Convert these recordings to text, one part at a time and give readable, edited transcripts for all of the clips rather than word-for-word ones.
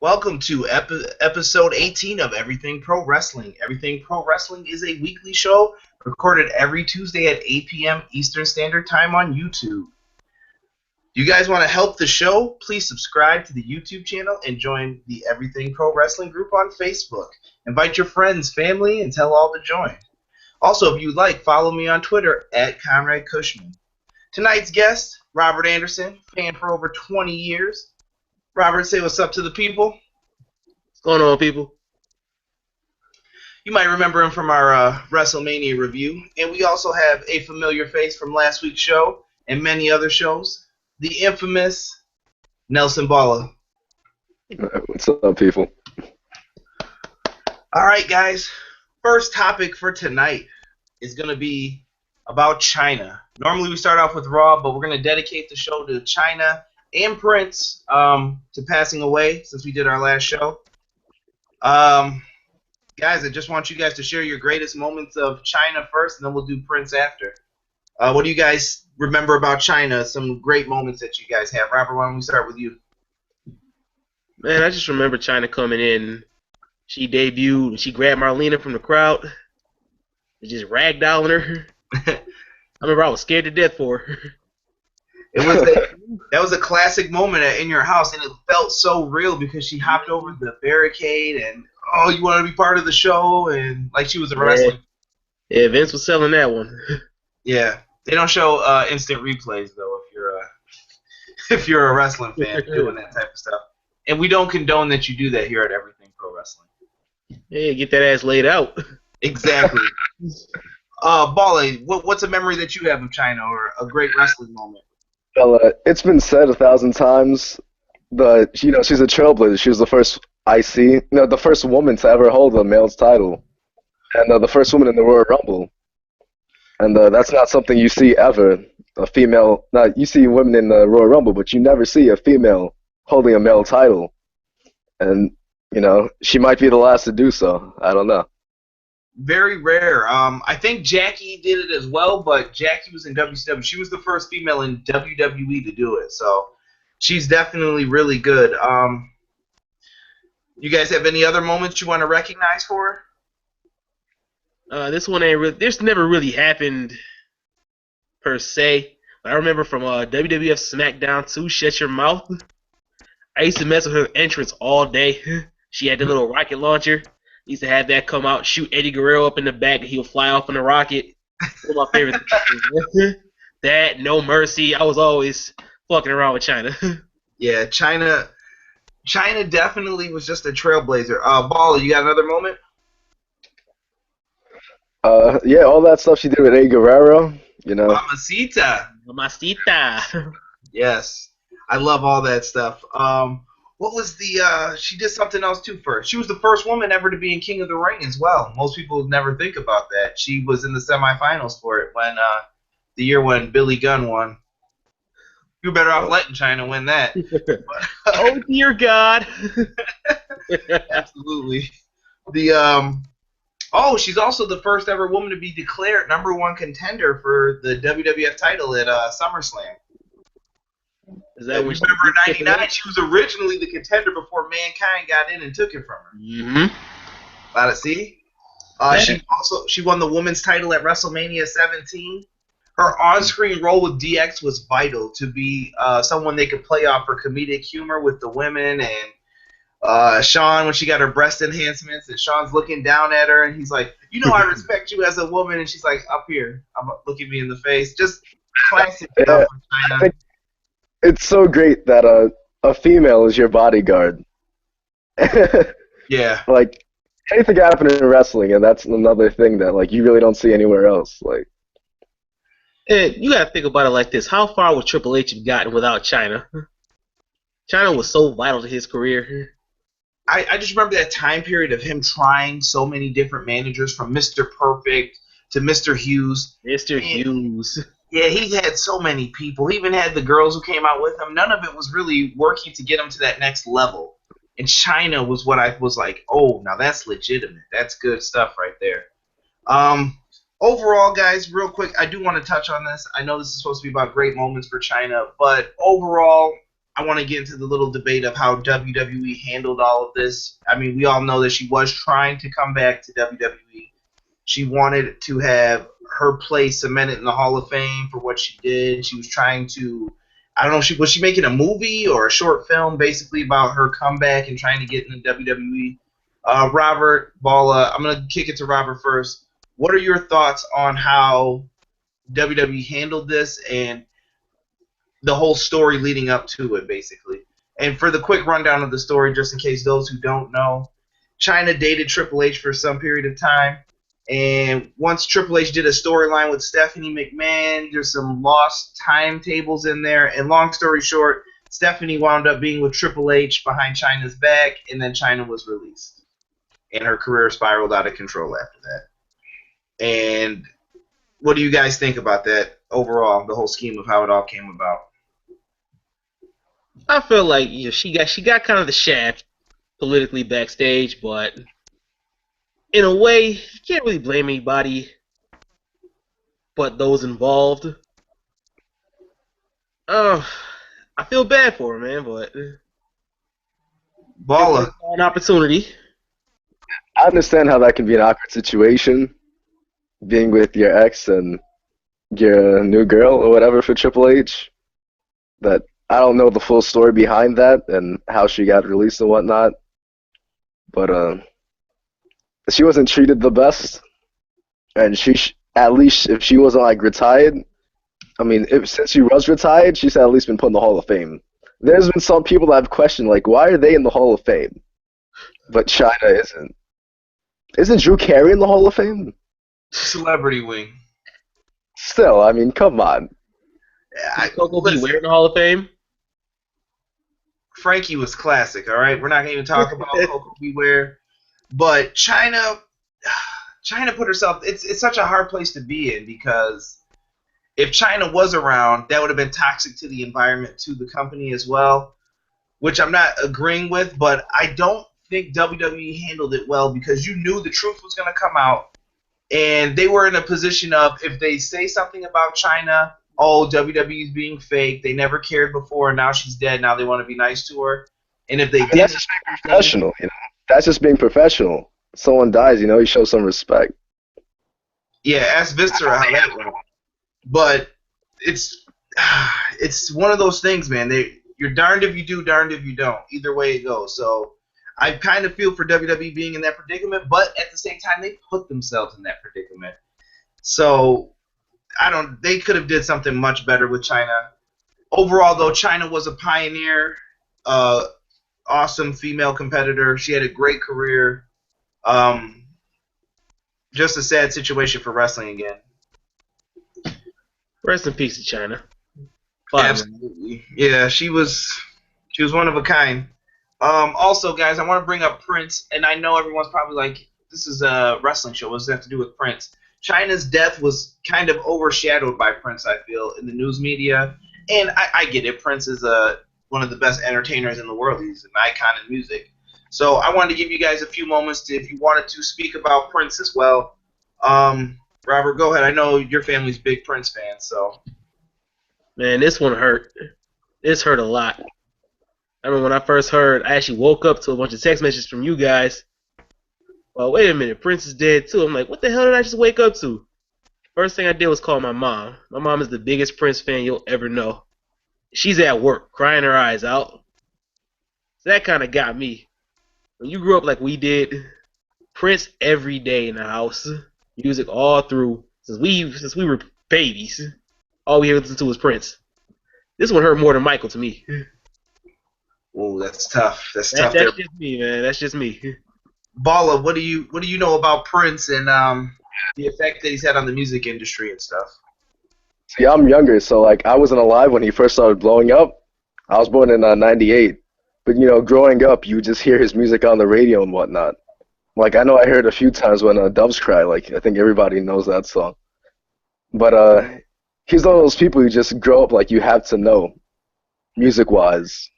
Welcome to episode 18 of Everything Pro Wrestling. Everything Pro Wrestling is a weekly show recorded every Tuesday at 8 p.m. Eastern Standard Time on YouTube. You guys want to help the show? Please subscribe to the YouTube channel and join the Everything Pro Wrestling group on Facebook. Invite your friends, family, and tell all to join. Also, if you'd like, follow me on Twitter at Conrad Cushman. Tonight's guest, Robert Anderson, fan for over 20 years. Robert, say what's up to the people. What's going on, people? You might remember him from our WrestleMania review. And we also have a familiar face from last week's show and many other shows, the infamous Nelson Balla. What's up, people? All right, guys. First topic for tonight is going to be about Chyna. Normally we start off with Raw, but we're going to dedicate the show to Chyna and Prince to passing away since we did our last show. Guys, I just want you guys to share your greatest moments of Chyna first, and then we'll do Prince after. What do you guys remember about Chyna? Some great moments that you guys have. Robert, why don't we start with you? Man, I just remember Chyna coming in. She debuted, and she grabbed Marlena from the crowd and just ragdolling her. I remember I was scared to death for her. That was a classic moment in your house, and it felt so real because she hopped over the barricade and, oh, you want to be part of the show, and like she was a wrestler. Yeah, Vince was selling that one. Yeah, they don't show instant replays though if you're a wrestling fan doing that type of stuff, and we don't condone that you do that here at Everything Pro Wrestling. Yeah, get that ass laid out. Exactly. Balla, what's a memory that you have of Chyna or a great wrestling moment? Well, it's been said 1,000 times, but she's a trailblazer. She was the first the first woman to ever hold a male's title, and the first woman in the Royal Rumble. And that's not something you see ever. A female, you see women in the Royal Rumble, but you never see a female holding a male title. And she might be the last to do so. I don't know. Very rare. I think Jackie did it as well, but Jackie was in WCW. She was the first female in WWE to do it, so she's definitely really good. You guys have any other moments you want to recognize for her? This one ain't really. This never really happened per se. But I remember from WWF SmackDown 2, Shut Your Mouth. I used to mess with her entrance all day. She had the little rocket launcher. Used to have that come out, shoot Eddie Guerrero up in the back, and he'll fly off in a rocket. One of my favorite things. That, No Mercy. I was always fucking around with Chyna. Yeah, Chyna definitely was just a trailblazer. Balla, you got another moment? Yeah, all that stuff she did with Eddie Guerrero, Mamacita. Mamacita. Yes, I love all that stuff. What was she did something else too first. She was the first woman ever to be in King of the Ring as well. Most people never think about that. She was in the semifinals for it when the year when Billy Gunn won. You were better off letting Chyna win that. Oh dear God. Absolutely. She's also the first ever woman to be declared #1 contender for the WWF title at SummerSlam. Is that when remember in '99, she was originally the contender before Mankind got in and took it from her. Mm-hmm. Let us see. She won the women's title at WrestleMania 17. Her on-screen role with DX was vital to be someone they could play off for comedic humor with the women, and Shawn when she got her breast enhancements and Shawn's looking down at her and he's like, I respect you as a woman, and she's like, up here, look at me in the face. Just classic stuff from Chyna. It's so great that a female is your bodyguard. Yeah. Like, anything happen in wrestling, and that's another thing that you really don't see anywhere else. And you gotta think about it like this: how far would Triple H have gotten without Chyna? Chyna was so vital to his career. I just remember that time period of him trying so many different managers, from Mr. Perfect to Mr. Hughes. Mr. Hughes. Yeah, he had so many people. He even had the girls who came out with him. None of it was really working to get him to that next level. And Chyna was what I was like, oh, now that's legitimate. That's good stuff right there. Overall, guys, real quick, I do want to touch on this. I know this is supposed to be about great moments for Chyna, but overall, I want to get into the little debate of how WWE handled all of this. I mean, we all know that she was trying to come back to WWE. She wanted to have her place cemented in the Hall of Fame for what she did. She was trying to, I don't know, was she making a movie or a short film basically about her comeback and trying to get in the WWE? Robert Balla, I'm going to kick it to Robert first. What are your thoughts on how WWE handled this and the whole story leading up to it, basically? And for the quick rundown of the story, just in case those who don't know, Chyna dated Triple H for some period of time. And once Triple H did a storyline with Stephanie McMahon, there's some lost timetables in there. And long story short, Stephanie wound up being with Triple H behind Chyna's back, and then Chyna was released. And her career spiraled out of control after that. And what do you guys think about that overall, the whole scheme of how it all came about? I feel like she got kind of the shaft politically backstage, but in a way, you can't really blame anybody but those involved. I feel bad for her, man, but Balla. an opportunity. I understand how that can be an awkward situation, being with your ex and your new girl or whatever for Triple H. That I don't know the full story behind that and how she got released and whatnot, but she wasn't treated the best, and at least if she wasn't like retired, I mean, since she was retired, she's at least been put in the Hall of Fame. There's been some people that have questioned like, why are they in the Hall of Fame, but Chyna isn't. Isn't Drew Carey in the Hall of Fame? Celebrity wing. Still, I mean, come on. Coco Beware in the Hall of Fame. Frankie was classic, all right? We're not going to even talk about Coco Beware. But Chyna put herself, it's such a hard place to be in, because if Chyna was around, that would have been toxic to the environment, to the company as well, which I'm not agreeing with, but I don't think WWE handled it well, because you knew the truth was going to come out, and they were in a position of, if they say something about Chyna, oh, WWE's being fake, they never cared before, and now she's dead, now they want to be nice to her. And if they didn't, that's just being professional, you know. That's just being professional. Someone dies, you know, you show some respect. Yeah, ask Viscera how that went. But it's one of those things, man. You're darned if you do, darned if you don't. Either way it goes. So I kind of feel for WWE being in that predicament, but at the same time, they put themselves in that predicament. So they could have did something much better with Chyna. Overall, though, Chyna was a pioneer, awesome female competitor. She had a great career. Just a sad situation for wrestling again. Rest in peace to Chyna. Absolutely. Yeah, she was one of a kind. Also, guys, I want to bring up Prince, and I know everyone's probably like, this is a wrestling show. What does that have to do with Prince? Chyna's death was kind of overshadowed by Prince, I feel, in the news media. And I get it. Prince is one of the best entertainers in the world. He's an icon in music. So I wanted to give you guys a few moments if you wanted to speak about Prince as well. Robert, go ahead. I know your family's big Prince fans, so. Man, this one hurt. This hurt a lot. I remember when I first heard, I actually woke up to a bunch of text messages from you guys. Well, wait a minute, Prince is dead too. I'm like, what the hell did I just wake up to? First thing I did was call my mom. My mom is the biggest Prince fan you'll ever know. She's at work, crying her eyes out. So that kind of got me. When you grew up like we did, Prince every day in the house, music all through, since we were babies, all we listened to was Prince. This one hurt more than Michael to me. Oh, that's tough. That's tough. That's just me, man. That's just me. Balla, what do you know about Prince and the effect that he's had on the music industry and stuff? See, I'm younger, so like I wasn't alive when he first started blowing up. I was born in '98, but you know, growing up, you just hear his music on the radio and whatnot. Like I know I heard a few times when Doves Cry. Like I think everybody knows that song. But he's one of those people you just grow up like you have to know, music-wise.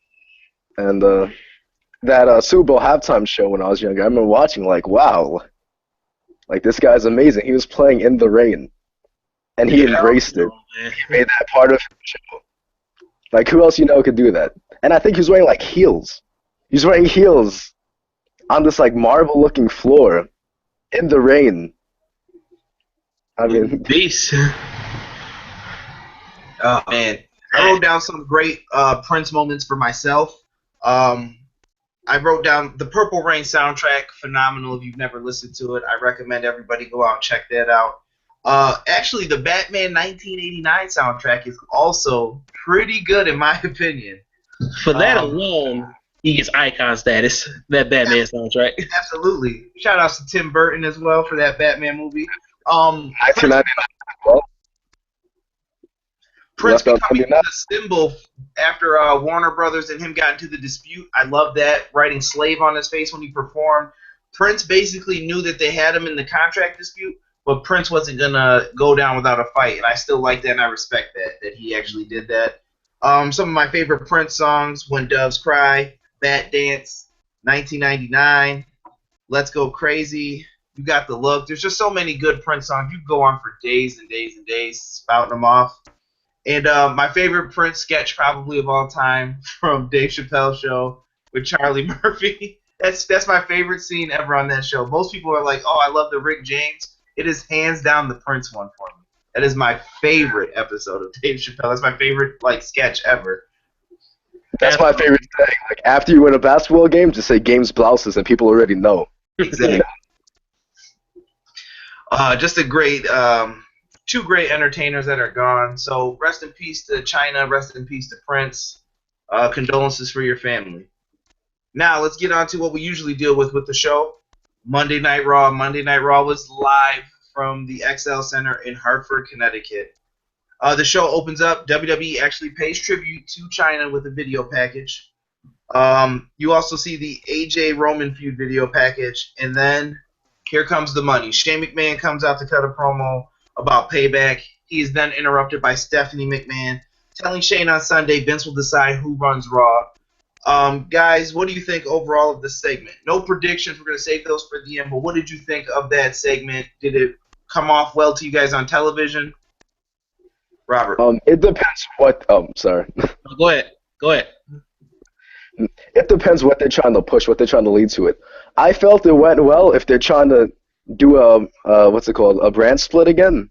And that Super Bowl halftime show when I was younger, I remember watching like, wow, like this guy's amazing. He was playing in the rain, and he embraced it. He made that part of the show. Like, who else you know could do that? And I think he's wearing, like, heels. He's wearing heels on this, like, marble-looking floor in the rain. I mean, Beast. Oh man, I wrote down some great Prince moments for myself. I wrote down the Purple Rain soundtrack, phenomenal. If you've never listened to it, I recommend everybody go out and check that out. Actually, the Batman 1989 soundtrack is also pretty good in my opinion. For that alone, he gets icon status. That Batman soundtrack. Absolutely. Shout outs to Tim Burton as well for that Batman movie. Prince, 1999. Well, Prince left out becoming 79. the symbol after Warner Brothers and him got into the dispute. I love that, writing slave on his face when he performed. Prince basically knew that they had him in the contract dispute, but Prince wasn't going to go down without a fight, and I still like that and I respect that he actually did that. Some of my favorite Prince songs, When Doves Cry, Bat Dance, 1999, Let's Go Crazy, You Got the Look. There's just so many good Prince songs. You can go on for days and days and days spouting them off. And my favorite Prince sketch probably of all time from Dave Chappelle's show with Charlie Murphy. That's my favorite scene ever on that show. Most people are like, oh, I love the Rick James. It is hands down the Prince one for me. That is my favorite episode of Dave Chappelle. That's my favorite sketch ever. That's my favorite thing. Like, after you win a basketball game, just say games blouses and people already know. Exactly. Just a great, two great entertainers that are gone. So rest in peace to Chyna. Rest in peace to Prince. Condolences for your family. Now let's get on to what we usually deal with the show. Monday Night Raw. Monday Night Raw was live from the XL Center in Hartford, Connecticut. The show opens up. WWE actually pays tribute to Chyna with a video package. You also see the AJ Roman feud video package, and then here comes the money. Shane McMahon comes out to cut a promo about Payback. He is then interrupted by Stephanie McMahon, telling Shane on Sunday Vince will decide who runs Raw. Guys, what do you think overall of this segment? No predictions. We're going to save those for the end, but what did you think of that segment? Did it come off well to you guys on television? Robert. It depends what. Sorry. Go ahead. It depends what they're trying to push, what they're trying to lead to it. I felt it went well if they're trying to do a brand split again,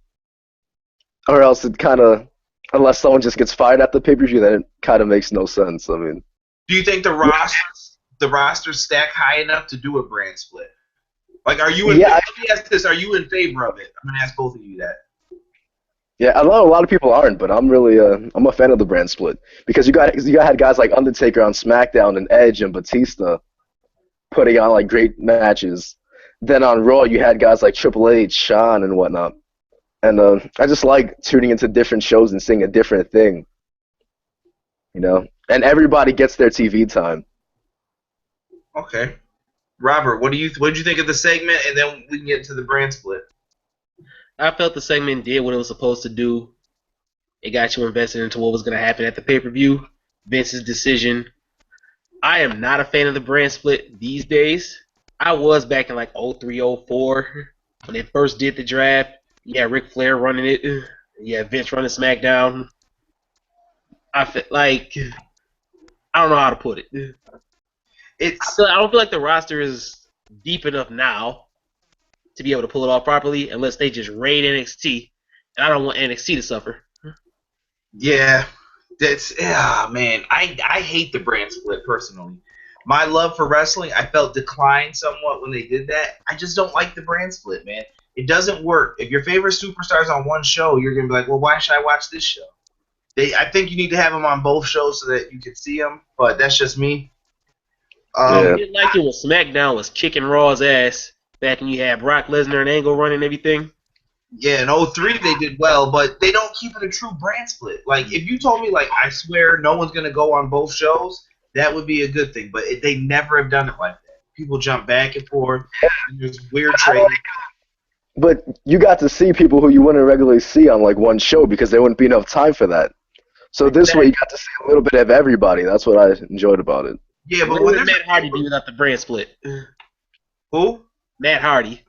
or else it kind of, unless someone just gets fired at the pay-per-view, then it kind of makes no sense. I mean, do you think the rosters stack high enough to do a brand split? Like, are you? Let me ask this: are you in favor of it? I'm gonna ask both of you that. Yeah, I know a lot of people aren't, but I'm really I'm a fan of the brand split because you had guys like Undertaker on SmackDown and Edge and Batista putting on like great matches. Then on Raw you had guys like Triple H, Shawn, and whatnot. And I just like tuning into different shows and seeing a different thing, you know. And everybody gets their TV time. Okay, Robert, what did you think of the segment? And then we can get into the brand split. I felt the segment did what it was supposed to do. It got you invested into what was going to happen at the pay-per-view. Vince's decision. I am not a fan of the brand split these days. I was back in like 03, 04 when they first did the draft. Yeah, Ric Flair running it. Yeah, Vince running SmackDown. I feel like I don't know how to put it. I don't feel like the roster is deep enough now to be able to pull it off properly unless they just raid NXT. And I don't want NXT to suffer. Yeah, man. I hate the brand split personally. My love for wrestling, I felt declined somewhat when they did that. I just don't like the brand split, man. It doesn't work. If your favorite superstar's on one show, you're going to be like, well, why should I watch this show? I think you need to have them on both shows so that you can see them, but that's just me. I didn't like it when SmackDown was kicking Raw's ass back when you had Brock Lesnar and Angle running everything. Yeah, in 03 they did well, but they don't keep it a true brand split. Like, if you told me, like, I swear no one's going to go on both shows, that would be a good thing. But they never have done it like that. People jump back and forth, and there's weird trading. But you got to see people who you wouldn't regularly see on, like, one show because there wouldn't be enough time for that. So this way you got to see a little bit of everybody. That's what I enjoyed about it. Yeah, but what did Matt Hardy do without the brand split? Who? Matt Hardy.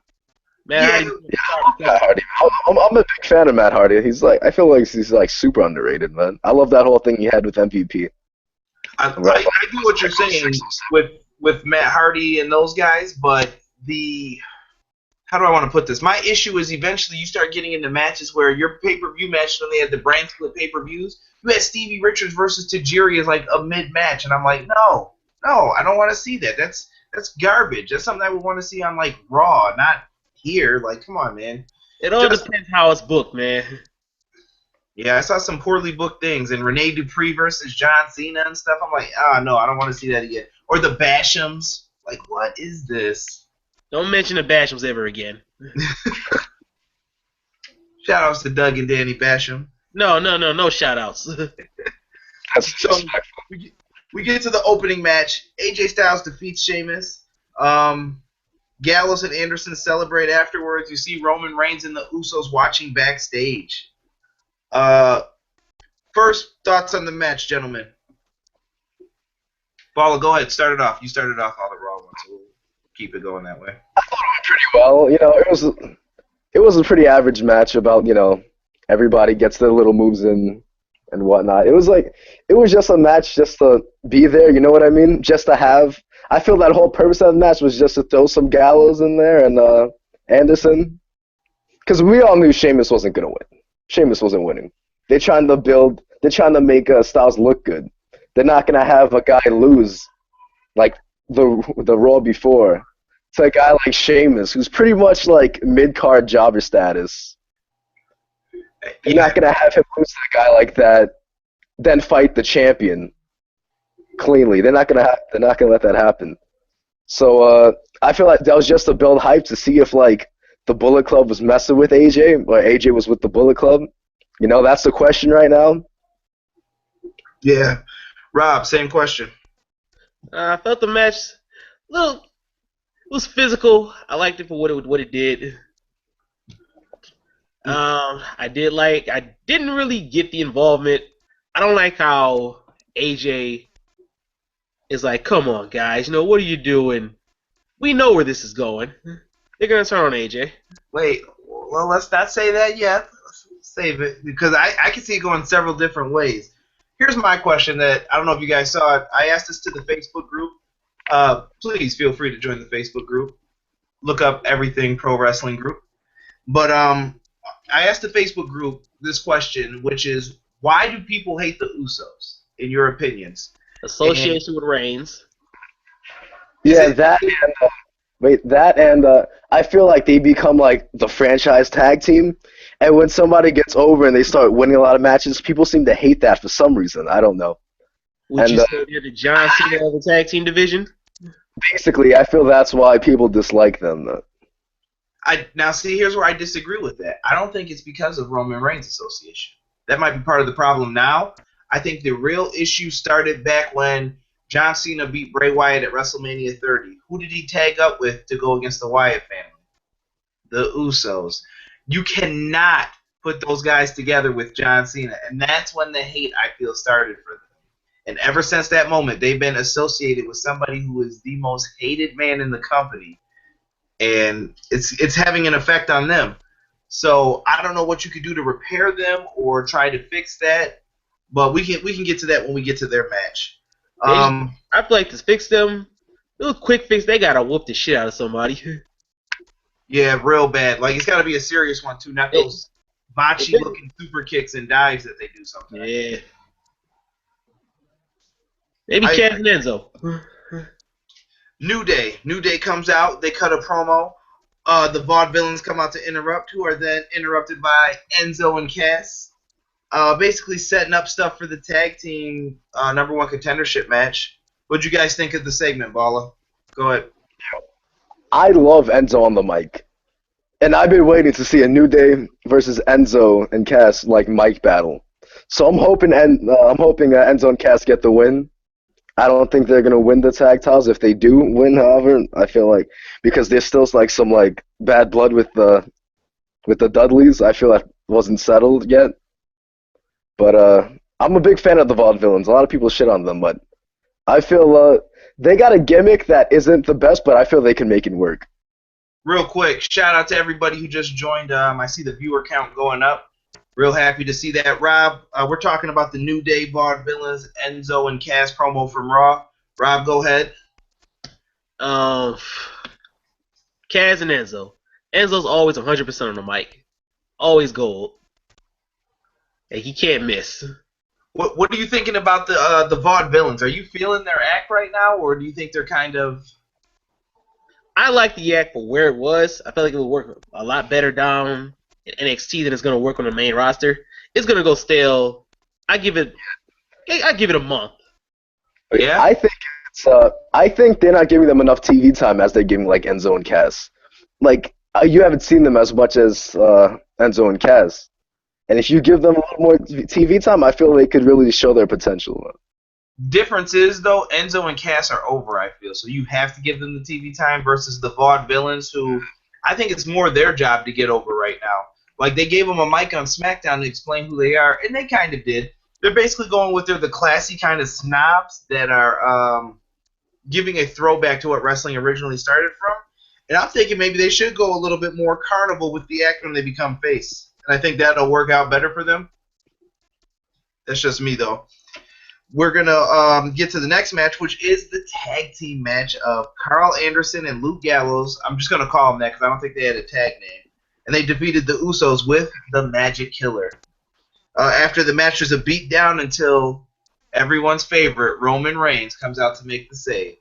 Man, Yeah, Matt Hardy. I'm a big fan of Matt Hardy. I feel like he's like super underrated, man. I love that whole thing he had with MVP. I do what you're saying with Matt Hardy and those guys, but the how do I want to put this? My issue is eventually you start getting into matches where your pay-per-view match when they had the brand split pay-per-views, you had Stevie Richards versus Tajiri as like a mid-match, and I'm like, no, I don't want to see that. That's garbage. That's something I would want to see on like Raw, not here. Like, come on, man. it all depends how it's booked, man. Yeah, I saw some poorly booked things, and Rene Dupree versus John Cena and stuff. I'm like, no, I don't want to see that again. Or the Bashams. Like, what is this? Don't mention the Bashams ever again. Shout outs to Doug and Danny Basham. No shout outs. So we get to the opening match. AJ Styles defeats Sheamus. Gallows and Anderson celebrate afterwards. You see Roman Reigns and the Usos watching backstage. First thoughts on the match, gentlemen. Paula, go ahead. Start it off. You started off all the Raw ones, so we'll keep it going that way. I thought it went pretty well. You know, it was a pretty average match about, you know, everybody gets their little moves in and whatnot. It was just a match just to be there, you know what I mean? Just to have. I feel that whole purpose of the match was just to throw some Gallows in there and Anderson. Because we all knew Sheamus wasn't going to win. Sheamus wasn't winning. They're trying to make Styles look good. They're not going to have a guy lose like the Raw before. It's a guy like Sheamus, who's pretty much like mid-card jobber status. You're not going to have him lose to a guy like that, then fight the champion cleanly. They're not going to let that happen. So I feel like that was just to build hype to see if like the Bullet Club was messing with AJ or AJ was with the Bullet Club. You know, that's the question right now. Yeah. Rob, same question. I felt the match it was physical. I liked it for what it did. I didn't really get the involvement. I don't like how AJ is like, come on, guys, you know, what are you doing? We know where this is going. They're going to turn on AJ. Wait, well, let's not say that yet. Let's save it, because I can see it going several different ways. Here's my question that I don't know if you guys saw it. I asked this to the Facebook group. Please feel free to join the Facebook group. Look up Everything Pro Wrestling Group. But I asked the Facebook group this question, which is, why do people hate the Usos, in your opinions? Association with Reigns. Yeah, that and I feel like they become like the franchise tag team, and when somebody gets over and they start winning a lot of matches, people seem to hate that for some reason. I don't know. Would you say they're the John Cena of the tag team division? Basically, I feel that's why people dislike them. Now, see, here's where I disagree with that. I don't think it's because of Roman Reigns' association. That might be part of the problem now. I think the real issue started back when John Cena beat Bray Wyatt at WrestleMania 30. Who did he tag up with to go against the Wyatt family? The Usos. You cannot put those guys together with John Cena, and that's when the hate, I feel, started for them. And ever since that moment, they've been associated with somebody who is the most hated man in the company, and it's having an effect on them. So I don't know what you could do to repair them or try to fix that, but we can get to that when we get to their match. I feel like to fix them, a little quick fix, they gotta whoop the shit out of somebody. Yeah, real bad. Like, it's got to be a serious one too, not those botchy-looking super kicks and dives that they do sometimes. Yeah. Maybe Cass and Enzo. New Day comes out. They cut a promo. The Vaudevillains come out to interrupt, who are then interrupted by Enzo and Cass. Basically setting up stuff for the tag team number one contendership match. What'd you guys think of the segment, Bala? Go ahead. I love Enzo on the mic, and I've been waiting to see a New Day versus Enzo and Cass like mic battle. So I'm hoping Enzo and Cass get the win. I don't think they're gonna win the tag titles. If they do win, however, I feel like because there's still like some like bad blood with the Dudleys. I feel that wasn't settled yet. But I'm a big fan of the Vaudevillains. A lot of people shit on them, but I feel they got a gimmick that isn't the best, but I feel they can make it work. Real quick, shout out to everybody who just joined. I see the viewer count going up. Real happy to see that. Rob, we're talking about the New Day Vaudevillains, Enzo and Cass promo from Raw. Rob, go ahead. Kaz and Enzo. Enzo's always 100% on the mic. Always gold. And he can't miss. What are you thinking about the Vaudevillains? Are you feeling their act right now, or do you think they're kind of... I like the act for where it was. I feel like it would work a lot better down in NXT than it's going to work on the main roster. It's going to go stale. I give it a month. Yeah? I think they're not giving them enough TV time as they're giving like Enzo and Cass. Like you haven't seen them as much as Enzo and Cass. And if you give them a little more TV time, I feel they could really show their potential. Difference is, though, Enzo and Cass are over, I feel. So you have to give them the TV time versus the Vaudevillains, who I think it's more their job to get over right now. Like, they gave them a mic on SmackDown to explain who they are, and they kind of did. They're basically going with the classy kind of snobs that are giving a throwback to what wrestling originally started from. And I'm thinking maybe they should go a little bit more carnival with the act when they become face. And I think that'll work out better for them. That's just me, though. We're going to get to the next match, which is the tag team match of Carl Anderson and Luke Gallows. I'm just going to call them that because I don't think they had a tag name. And they defeated the Usos with the Magic Killer. After the match, there's a beatdown until everyone's favorite, Roman Reigns, comes out to make the save.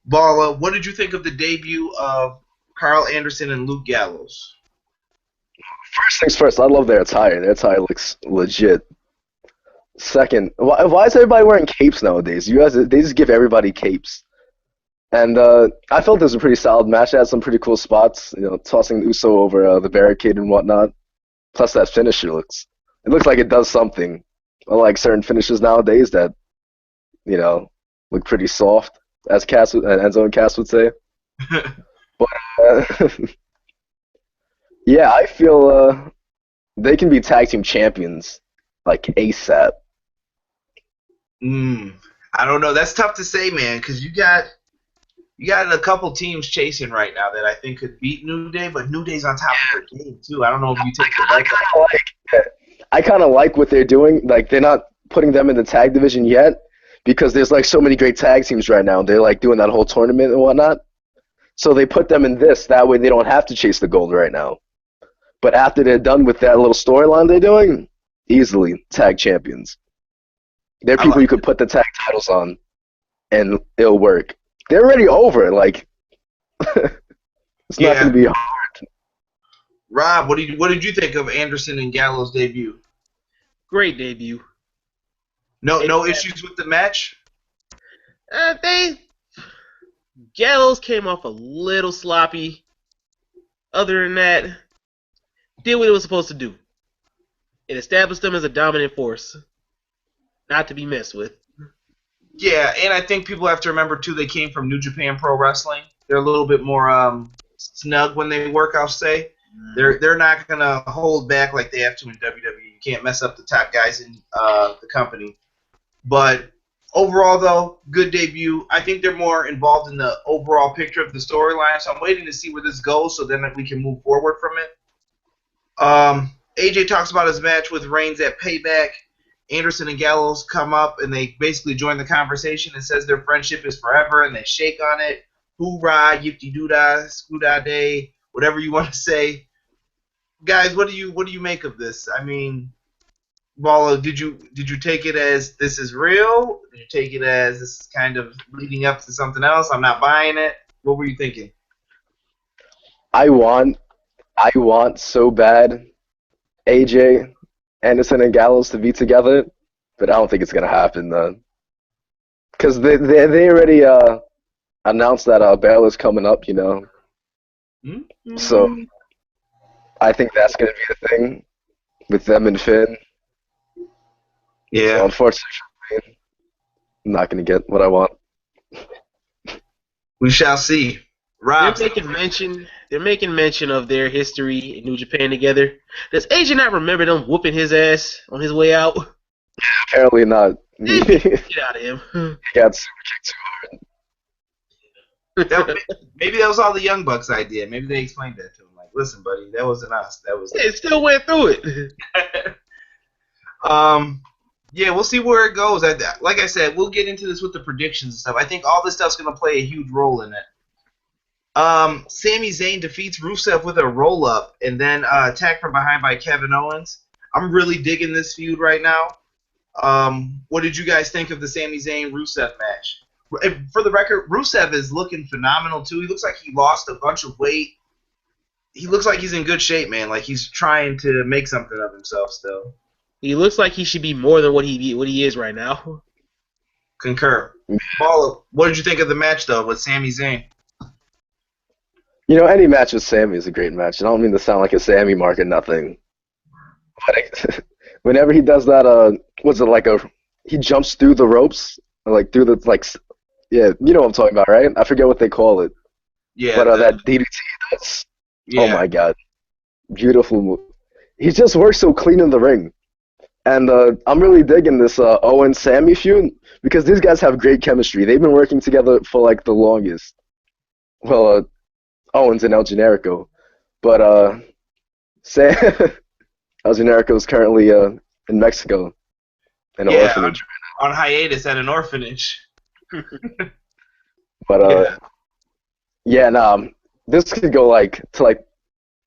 Balla, what did you think of the debut of Carl Anderson and Luke Gallows? First things first, I love their attire. Their attire looks legit. Second, why is everybody wearing capes nowadays? They just give everybody capes. And I felt this was a pretty solid match. It had some pretty cool spots, tossing Uso over the barricade and whatnot. Plus that finisher looks like it does something. Unlike certain finishes nowadays that, look pretty soft, as Enzo and Cass would say. But yeah, I feel they can be tag team champions like ASAP. I don't know. That's tough to say, man, because you got a couple teams chasing right now that I think could beat New Day, but New Day's on top of their game too. I don't know if you take I kind of like what they're doing. Like they're not putting them in the tag division yet because there's like so many great tag teams right now. They're like doing that whole tournament and whatnot. So they put them in this. That way they don't have to chase the gold right now. But after they're done with that little storyline they're doing, easily tag champions. They're people you could put the tag titles on, and it'll work. They're already over. Like, it's not going to be hard. Rob, what did you think of Anderson and Gallows' debut? Great debut. No issues with the match? Gallows came off a little sloppy. Other than that, did what it was supposed to do. It established them as a dominant force, not to be messed with. Yeah, and I think people have to remember too, they came from New Japan Pro Wrestling. They're a little bit more snug when they work, I'll say. They're not gonna hold back like they have to in WWE. You can't mess up the top guys in the company. But overall, though, good debut. I think they're more involved in the overall picture of the storyline, so I'm waiting to see where this goes so then we can move forward from it. AJ talks about his match with Reigns at Payback. Anderson and Gallows come up, and they basically join the conversation and says their friendship is forever, and they shake on it. Hoorah, yippee-doo-dah, scoo-dah-day, whatever you want to say. Guys, what do you make of this? I mean, Balla, did you take it as this is real? Did you take it as this is kind of leading up to something else? I'm not buying it. What were you thinking? I want so bad AJ, Anderson, and Gallows to be together, but I don't think it's gonna happen then. Because they already announced that Balor's coming up, Mm-hmm. So I think that's gonna be the thing with them and Finn. Yeah. So unfortunately, I'm not gonna get what I want. We shall see. Rob, they're making mention of their history in New Japan together. Does AJ not remember them whooping his ass on his way out? Apparently not. Get out of him. He got super kicked too hard. Maybe that was all the Young Bucks' idea. Maybe they explained that to him. Like, listen, buddy, that wasn't us. That was It still went through it. um. Yeah, we'll see where it goes. Like I said, we'll get into this with the predictions and stuff. I think all this stuff's gonna play a huge role in it. Sami Zayn defeats Rusev with a roll up and then attacked from behind by Kevin Owens. I'm really digging this feud right now. What did you guys think of the Sami Zayn Rusev match? For the record, Rusev is looking phenomenal too. He looks like he lost a bunch of weight. He looks like he's in good shape, man. Like he's trying to make something of himself still. He looks like he should be more than what he is right now. Concur. Paul, what did you think of the match though with Sami Zayn? You know, any match with Sammy is a great match. I don't mean to sound like a Sammy mark or nothing. But whenever he does that, he jumps through the ropes, like through the, like, yeah, you know what I'm talking about, right? I forget what they call it. Yeah. But that DDT, that's, yeah. Oh my god. Beautiful move. He just works so clean in the ring. And I'm really digging this Owen-Sammy feud because these guys have great chemistry. They've been working together for, like, the longest. Well, Owens and El Generico. But El Generico is currently in Mexico in an orphanage. On hiatus at an orphanage. But this could go to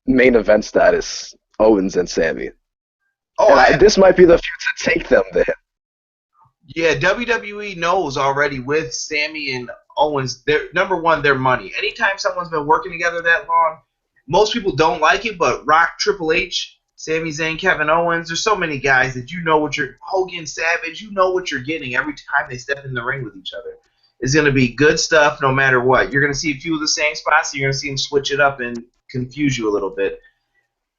main event status. Owens and Sammy. Oh, this might be the feud to take them there. Yeah, WWE knows already with Sammy and Owens, number one, their money. Anytime someone's been working together that long, most people don't like it, but Rock, Triple H, Sami Zayn, Kevin Owens, there's so many guys that Hogan, Savage, you know what you're getting every time they step in the ring with each other. It's going to be good stuff no matter what. You're going to see a few of the same spots, and you're going to see them switch it up and confuse you a little bit.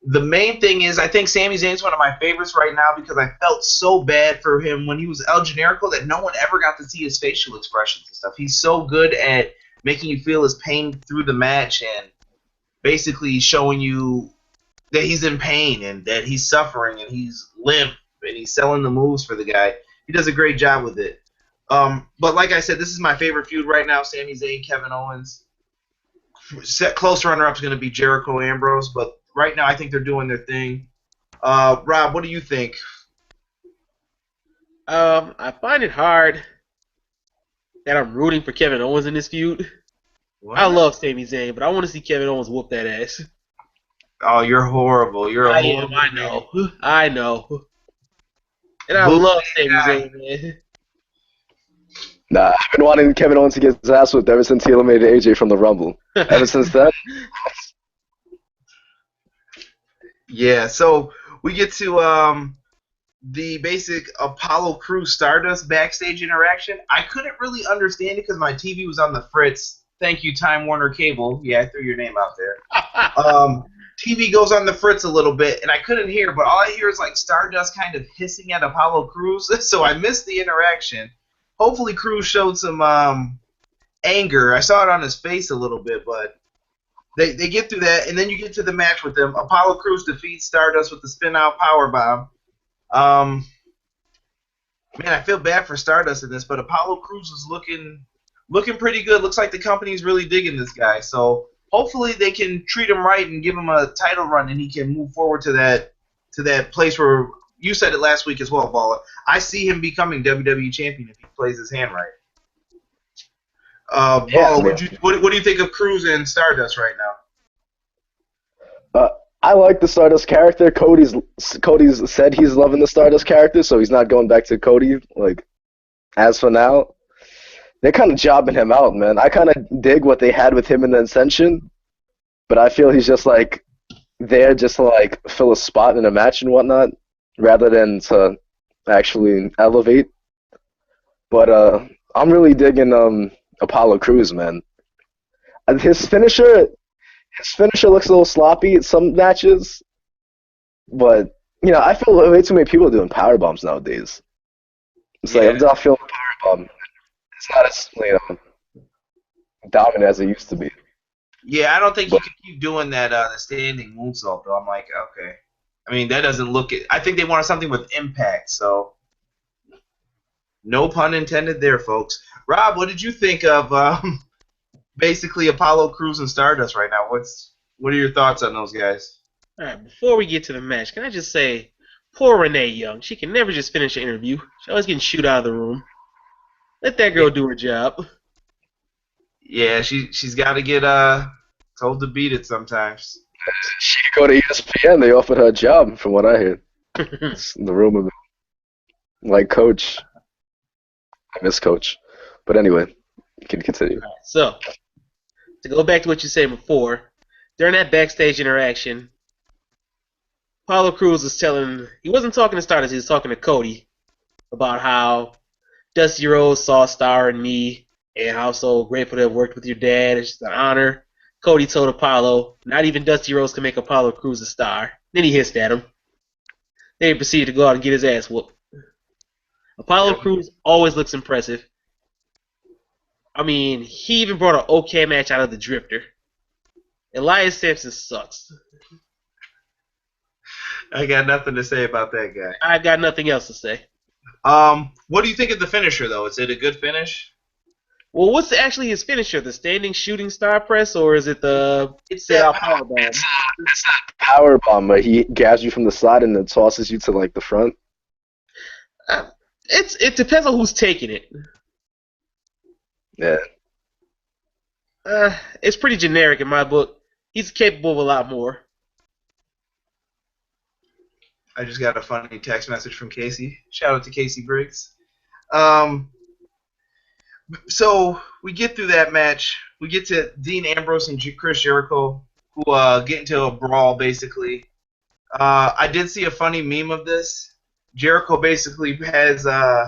The main thing is, I think Sami Zayn's one of my favorites right now because I felt so bad for him when he was El Generico that no one ever got to see his facial expressions and stuff. He's so good at making you feel his pain through the match and basically showing you that he's in pain and that he's suffering and he's limp and he's selling the moves for the guy. He does a great job with it. But like I said, this is my favorite feud right now, Sami Zayn, Kevin Owens. Close runner-up is going to be Jericho Ambrose, but right now I think they're doing their thing. Rob, what do you think? I find it hard that I'm rooting for Kevin Owens in this feud. What? I love Sami Zayn, but I want to see Kevin Owens whoop that ass. Oh, you're horrible. I know. And I love Sami Zayn, man. Nah, I've been wanting Kevin Owens to get his ass whipped ever since he eliminated AJ from the Rumble. Ever since then. Yeah, so we get to the basic Apollo Crews Stardust backstage interaction. I couldn't really understand it because my TV was on the fritz. Thank you, Time Warner Cable. Yeah, I threw your name out there. TV goes on the fritz a little bit, and I couldn't hear, but all I hear is like Stardust kind of hissing at Apollo Crews, so I missed the interaction. Hopefully Crews showed some anger. I saw it on his face a little bit, but they get through that, and then you get to the match with them. Apollo Crews defeats Stardust with the spin-out powerbomb. Man, I feel bad for Stardust in this, but Apollo Crews is looking pretty good. Looks like the company's really digging this guy. So hopefully they can treat him right and give him a title run, and he can move forward to that place where you said it last week as well, Paula. I see him becoming WWE champion if he plays his hand right. Paula, what do you think of Crews and Stardust right now? I like the Stardust character. Cody's said he's loving the Stardust character, so he's not going back to Cody. As for now, they're kind of jobbing him out, man. I kind of dig what they had with him in the Ascension, but I feel he's just there just to fill a spot in a match and whatnot, rather than to actually elevate. But I'm really digging Apollo Crews, man. His finisher looks a little sloppy at some matches, but I feel way too many people doing power bombs nowadays. It's I'm not feeling power bomb. It's not as dominant as it used to be. Yeah, I don't think he can keep doing that the standing moonsault though. I'm like, okay. I mean, that doesn't look it. I think they wanted something with impact, so no pun intended there, folks. Rob, what did you think of basically Apollo Crews and Stardust right now. What are your thoughts on those guys? All right, before we get to the match, can I just say, poor Renee Young. She can never just finish an interview. She always getting shooed out of the room. Let that girl do her job. Yeah, she's got to get told to beat it sometimes. She could go to ESPN. They offered her a job, from what I hear. It's the rumor. Like Coach. I miss Coach. But anyway, you can continue. So, to go back to what you said before, during that backstage interaction, Apollo Crews was he wasn't talking to Stardust, he was talking to Cody about how Dusty Rhodes saw a star in me and how so grateful to have worked with your dad. It's just an honor. Cody told Apollo, not even Dusty Rhodes can make Apollo Crews a star. Then he hissed at him. Then he proceeded to go out and get his ass whooped. Apollo Crews always looks impressive. I mean, he even brought an okay match out of the Drifter. Elias Sampson sucks. I got nothing to say about that guy. I've got nothing else to say. What do you think of the finisher though? Is it a good finish? Well, what's actually his finisher? The standing shooting star press, or is it the sit out power bomb? It's that power bomb where he grabs you from the side and then tosses you to like the front. It depends on who's taking it. Yeah. It's pretty generic in my book. He's capable of a lot more. I just got a funny text message from Casey. Shout out to Casey Briggs. So we get through that match. We get to Dean Ambrose and Chris Jericho, who get into a brawl basically. I did see a funny meme of this. Jericho basically has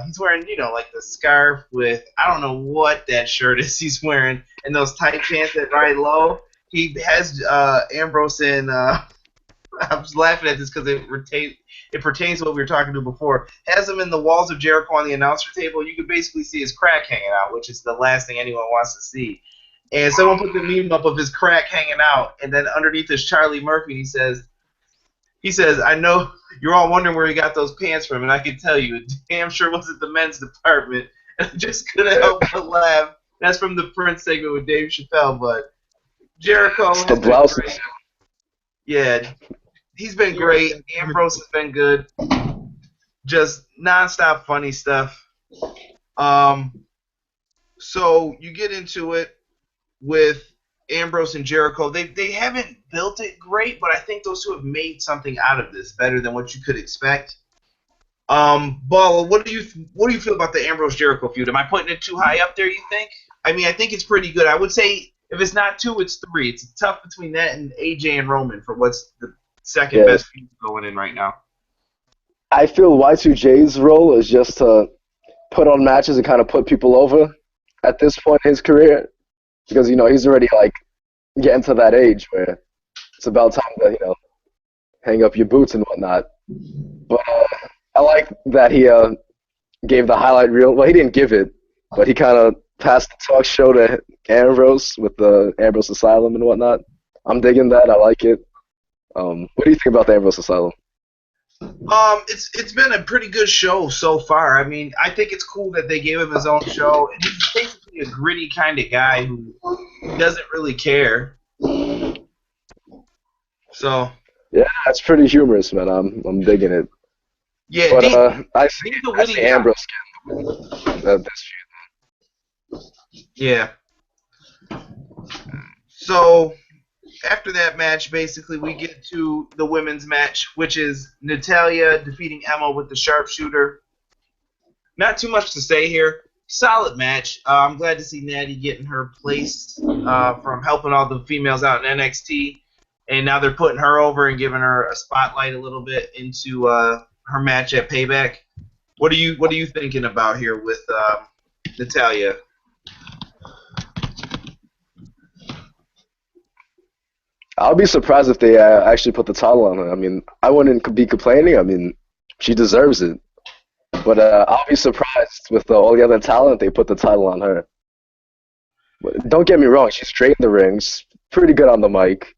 he's wearing like the scarf with I don't know what that shirt is he's wearing and those tight pants that ride low. He has Ambrose in. I was laughing at this because it pertains to what we were talking to before. Has him in the walls of Jericho on the announcer table. You can basically see his crack hanging out, which is the last thing anyone wants to see. And someone put the meme up of his crack hanging out, and then underneath is Charlie Murphy. He says, I know you're all wondering where he got those pants from, and I can tell you, it damn sure wasn't the men's department. And I just couldn't help but laugh. That's from the Prince segment with Dave Chappelle, but Jericho It's the blouses. great. Yeah, he's been great. Ambrose has been good. Just nonstop funny stuff. So you get into it with Ambrose and Jericho. They haven't built it great, but I think those two have made something out of this better than what you could expect. Ball, what do you feel about the Ambrose Jericho feud? Am I putting it too high up there? You think? I mean, I think it's pretty good. I would say if it's not 2, it's 3. It's tough between that and AJ and Roman for what's the second best feud going in right now. I feel Y2J's role is just to put on matches and kind of put people over at this point in his career. Because, he's already, getting to that age where it's about time to, hang up your boots and whatnot. But I like that he gave the highlight reel. Well, he didn't give it, but he kind of passed the talk show to Ambrose with the Ambrose Asylum and whatnot. I'm digging that. I like it. What do you think about the Ambrose Asylum? It's been a pretty good show so far. I mean, I think it's cool that they gave him his own show, and he's basically a gritty kind of guy who doesn't really care. So yeah, it's pretty humorous, man. I'm digging it. Yeah, but I see Ambrose this feud. Yeah. So after that match, basically, we get to the women's match, which is Natalya defeating Emma with the sharpshooter. Not too much to say here. Solid match. I'm glad to see Natty getting her place from helping all the females out in NXT. And now they're putting her over and giving her a spotlight a little bit into her match at Payback. What are you thinking about here with Natalya? I'll be surprised if they actually put the title on her. I mean, I wouldn't be complaining. I mean, she deserves it. But I'll be surprised with all the other talent they put the title on her. But don't get me wrong, she's straight in the ring. She's pretty good on the mic.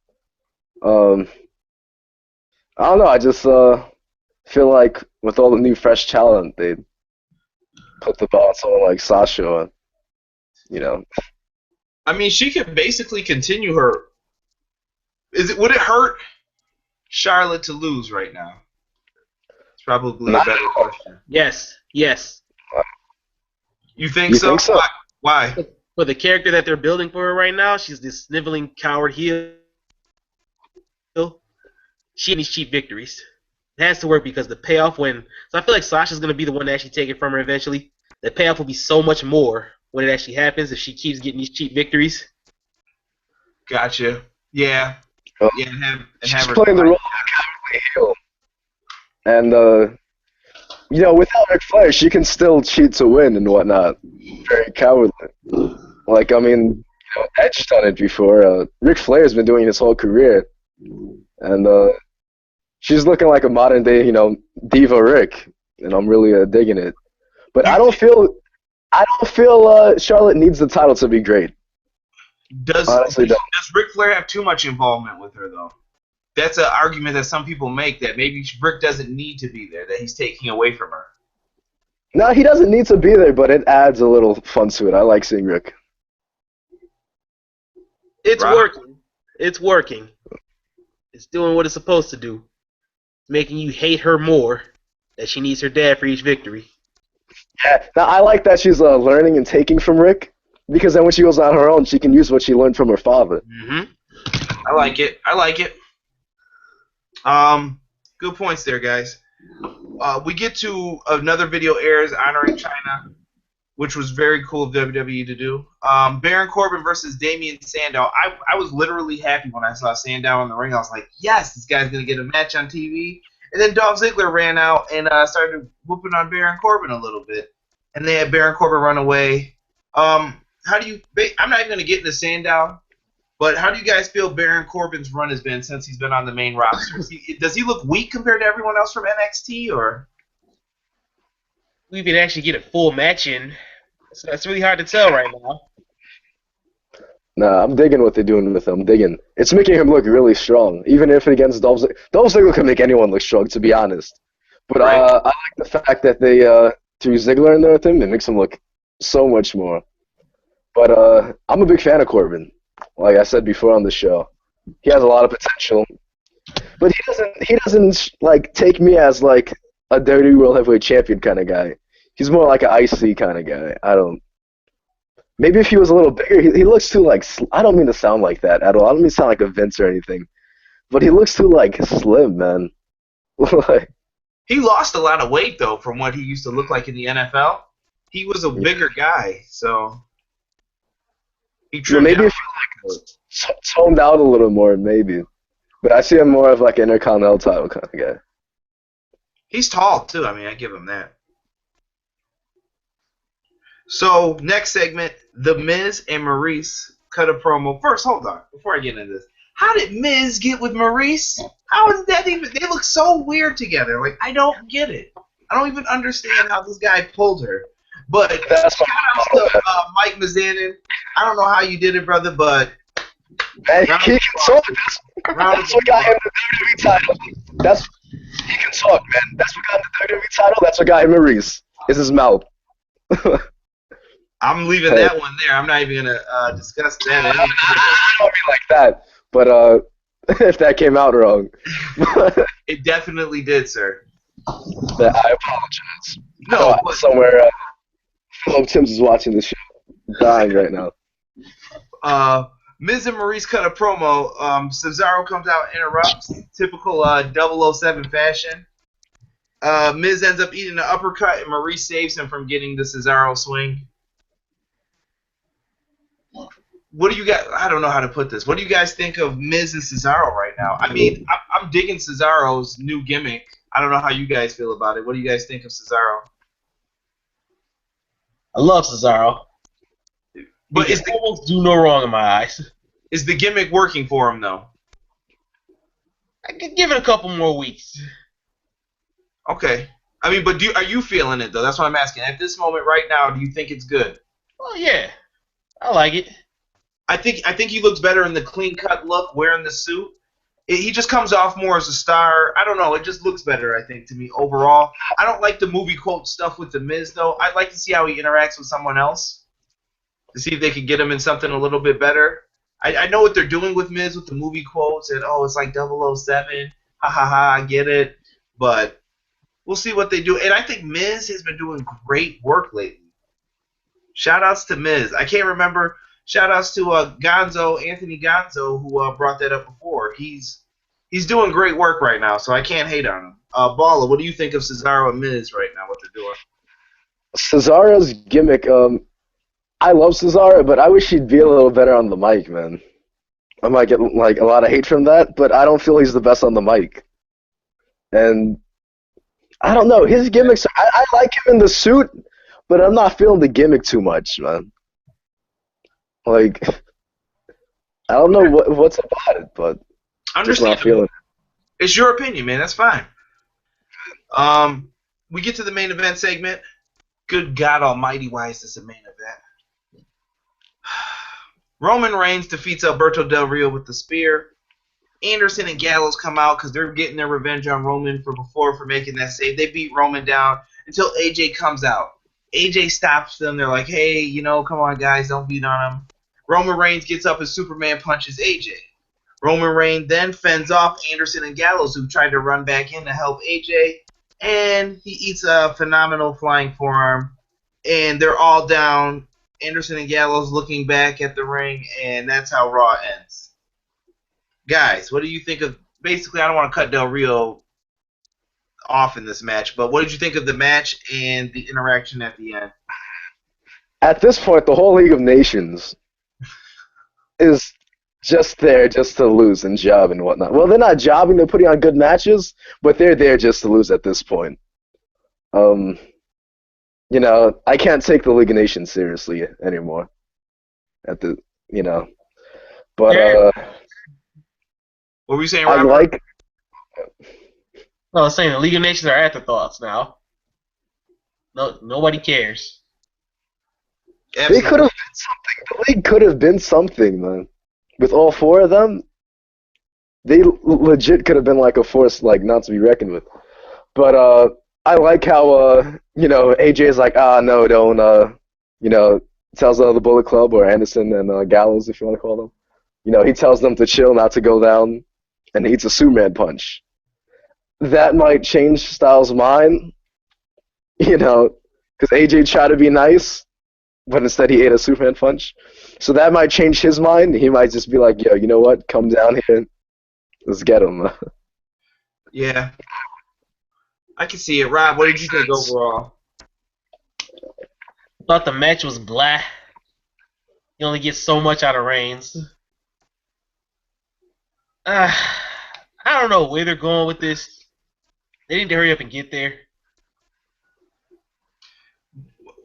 I don't know. I just feel like with all the new fresh talent, they put the ball on someone like Sasha. I mean, she could basically continue her. Would it hurt Charlotte to lose right now? It's probably a Not better at all. question. Yes, yes. You think You so? think so? Why? For the character that they're building for her right now, she's this sniveling coward heel. She needs cheap victories. It has to work because the payoff when. So I feel like Sasha's going to be the one to actually take it from her eventually. The payoff will be so much more when it actually happens if she keeps getting these cheap victories. Gotcha. Yeah. Well, Yeah, and have she's her playing the role of a cowardly heel, and without Ric Flair, she can still cheat to win and whatnot. Very cowardly. Like, I mean, Edge's done it before. Ric Flair's been doing it his whole career, and she's looking like a modern day, diva Rick, and I'm really digging it. But I don't feel Charlotte needs the title to be great. Honestly, don't. Does Ric Flair have too much involvement with her though? That's an argument that some people make that maybe Rick doesn't need to be there, that he's taking away from her. No, he doesn't need to be there, but it adds a little fun to it. I like seeing Rick. It's Right. working. It's working. It's doing what it's supposed to do. It's making you hate her more that she needs her dad for each victory. Yeah. Now, I like that she's learning and taking from Rick, because then when she goes on her own, she can use what she learned from her father. Mm-hmm. I like it. Good points there, guys. We get to another video airs honoring Chyna, which was very cool of WWE to do. Baron Corbin versus Damian Sandow. I was literally happy when I saw Sandow in the ring. I was like, yes, this guy's going to get a match on TV. And then Dolph Ziggler ran out and started whooping on Baron Corbin a little bit. And they had Baron Corbin run away. I'm not even going to get into Sandow, but how do you guys feel Baron Corbin's run has been since he's been on the main roster? Does he look weak compared to everyone else from NXT, or? We can actually get a full match in. So that's really hard to tell right now. Nah, I'm digging what they're doing with him. I'm digging. It's making him look really strong, even if against Dolph Ziggler. Dolph Ziggler can make anyone look strong, to be honest. But Right. I like the fact that they threw Ziggler in there with him. It makes him look so much more. But I'm a big fan of Corbin. Like I said before on the show, he has a lot of potential. But he doesn't like take me as like a dirty world heavyweight champion kind of guy. He's more like an IC kind of guy. I don't. Maybe if he was a little bigger, he looks too like. I don't mean to sound like that at all. I don't mean to sound like a Vince or anything, but he looks too like slim, man. Like, He lost a lot of weight, though, from what he used to look like in the NFL. He was a bigger guy, so he trimmed maybe down. if he like toned out a little more, maybe. But I see him more of like an Intercontinental title kind of guy. He's tall, too. I mean, I give him that. So, next segment, The Miz and Maurice cut a promo. First, hold on, before I get into this. How did Miz get with Maurice? How is that even? They look so weird together. Like, I don't get it. I don't even understand how this guy pulled her. But That's shout out to Mike Mizanin. I don't know how you did it, brother, but Man, Round he of can talk. That's what got him the WWE title. He can talk, man. That's what got him the WWE title. That's what got him Maurice. Is his mouth. I'm leaving that one there. I'm not even going to discuss that. I don't mean like that, but if that came out wrong. It definitely did, sir. I apologize. No, but somewhere, Philip Timms is watching this show, dying right now. Miz and Maurice cut a promo. Cesaro comes out, interrupts, typical 007 fashion. Miz ends up eating an uppercut, and Maurice saves him from getting the Cesaro swing. What do you guys? I don't know how to put this. What do you guys think of Miz and Cesaro right now? I mean, I'm digging Cesaro's new gimmick. I don't know how you guys feel about it. What do you guys think of Cesaro? I love Cesaro. But He can almost do no wrong in my eyes. Is the gimmick working for him though? I could give it a couple more weeks. Okay. I mean, but are you feeling it though? That's what I'm asking. At this moment right now, do you think it's good? Oh yeah, I like it. I think he looks better in the clean cut look, wearing the suit. He just comes off more as a star. I don't know. It just looks better, I think, to me overall. I don't like the movie quote stuff with the Miz though. I'd like to see how he interacts with someone else. to see if they could get him in something a little bit better. I know what they're doing with Miz with the movie quotes and it's like 007. Ha ha ha, I get it. But we'll see what they do. And I think Miz has been doing great work lately. Shout outs to Miz. I can't remember. Shout outs to Anthony Gonzo, who brought that up before. He's doing great work right now, so I can't hate on him. Balla, what do you think of Cesaro and Miz right now, what they're doing? Cesaro's gimmick, I love Cesaro, but I wish he'd be a little better on the mic, man. I might get like a lot of hate from that, but I don't feel he's the best on the mic. And I don't know, his gimmicks, I like him in the suit, but I'm not feeling the gimmick too much, man. Like, I don't know what's about it, but just not feeling it. It's your opinion, man. That's fine. We get to the main event segment. Good God Almighty, why is this a main event? Roman Reigns defeats Alberto Del Rio with the spear. Anderson and Gallows come out because they're getting their revenge on Roman for making that save. They beat Roman down until AJ comes out. AJ stops them. They're like, hey, come on, guys, don't beat on him. Roman Reigns gets up and Superman punches AJ. Roman Reigns then fends off Anderson and Gallows, who tried to run back in to help AJ, and he eats a phenomenal flying forearm, and they're all down. Anderson and Gallows looking back at the ring, and that's how Raw ends. Guys, what do you think of... Basically, I don't want to cut Del Rio off in this match, but what did you think of the match and the interaction at the end? At this point, the whole League of Nations is just there just to lose and job and whatnot. Well, they're not jobbing, they're putting on good matches, but they're there just to lose at this point. I can't take the League of Nations seriously anymore. But what were you saying, Robert? I was saying the League of Nations are afterthoughts now. No, nobody cares. Absolutely. They could have been something. The league could have been something, man. With all four of them, they legit could have been like a force, like not to be reckoned with. But I like how AJ's like, no, don't, tells the Bullet Club or Anderson and Gallows, if you want to call them. He tells them to chill, not to go down, and he eats a Superman punch. That might change Styles' mind, because AJ tried to be nice, but instead he ate a Superman punch. So that might change his mind. He might just be like, yo, you know what? Come down here. Let's get him. Yeah. I can see it. Rob, what did you think overall? I thought the match was blah. You only get so much out of Reigns. I don't know where they're going with this. They need to hurry up and get there.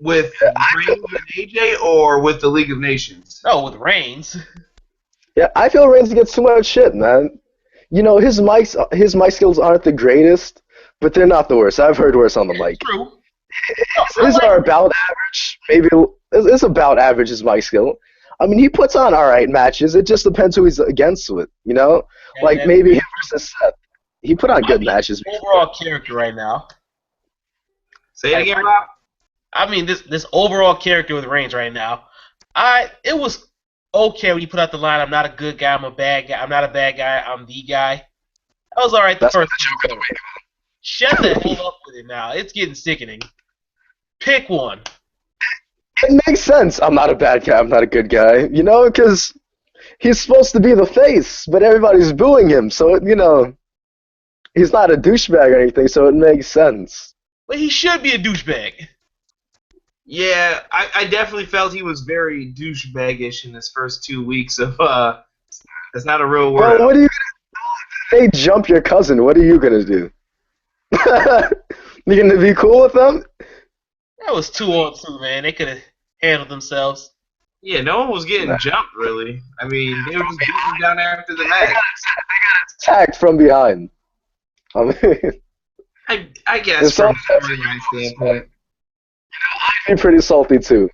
With Reigns and AJ or with the League of Nations? No, with Reigns. Yeah, I feel Reigns gets too much shit, man. His mic skills aren't the greatest, but they're not the worst. I've heard worse on the mic. True. His are about average. Maybe it's about average, his mic skill. I mean, he puts on alright matches. It just depends who he's against with, Like maybe him versus Seth. He put on good matches. Overall character right now. Say it again, Rob. I mean, this overall character with Reigns right now. It was okay when you put out the line, I'm not a good guy, I'm a bad guy. I'm not a bad guy, I'm the guy. That was alright the first time. Shut the hell up with it now. It's getting sickening. Pick one. It makes sense. I'm not a bad guy, I'm not a good guy. Because he's supposed to be the face, but everybody's booing him. So, he's not a douchebag or anything, so it makes sense. But he should be a douchebag. Yeah, I definitely felt he was very douchebaggish in his first 2 weeks of, that's not a real word. Well, what are you gonna do? They jump your cousin, what are you gonna do? You gonna be cool with them? That was 2-on-2, man. They could have handled themselves. Yeah, no one was getting jumped, really. I mean, they were just beating him down after the match. They got attacked from behind. I mean, I guess from a storyline standpoint. I'd be pretty salty, too.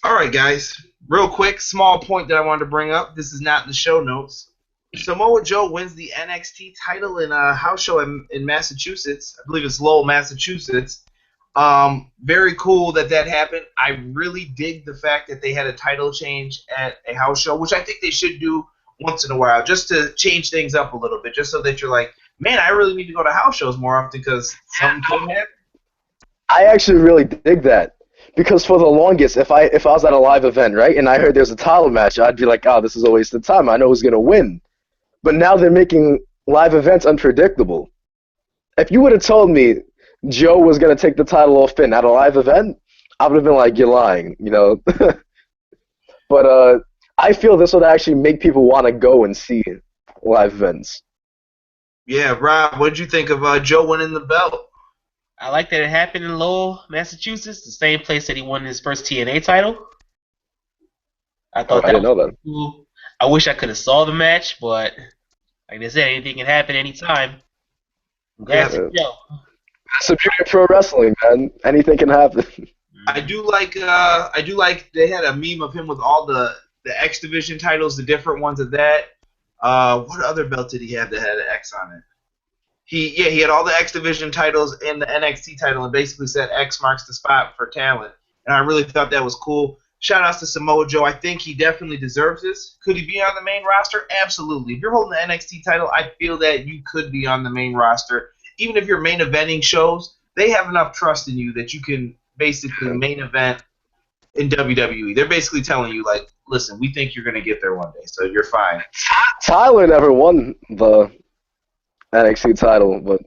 Alright, guys. Real quick, small point that I wanted to bring up. This is not in the show notes. Samoa Joe wins the NXT title in a house show in Massachusetts. I believe it's Lowell, Massachusetts. Very cool that happened. I really dig the fact that they had a title change at a house show, which I think they should do once in a while, just to change things up a little bit, just so that you're like, man, I really need to go to house shows more often because something could happen. I actually really dig that because for the longest, if I was at a live event, right, and I heard there's a title match, I'd be like, oh, this is a waste of time. I know who's gonna win. But now they're making live events unpredictable. If you would have told me Joe was gonna take the title off Finn at a live event, I would have been like, you're lying, you know. But I feel this would actually make people want to go and see live events. Yeah, Rob, what did you think of Joe winning the belt? I like that it happened in Lowell, Massachusetts, the same place that he won his first TNA title. I Oh, thought I that didn't know was that. cool. I wish I could have saw the match, but like I said, anything can happen anytime. I'm glad Yeah, to Joe. That's the beauty of pro wrestling, man. Anything can happen. I do like they had a meme of him with all the X Division titles, the different ones of that. What other belt did he have that had an X on it? He had all the X Division titles and the NXT title, and basically said X marks the spot for talent. And I really thought that was cool. Shout outs to Samoa Joe. I think he definitely deserves this. Could he be on the main roster? Absolutely. If you're holding the NXT title, I feel that you could be on the main roster. Even if you're main eventing shows, they have enough trust in you that you can basically main event in WWE. They're basically telling you, like, listen, we think you're going to get there one day, so you're fine. Tyler never won the NXT title, but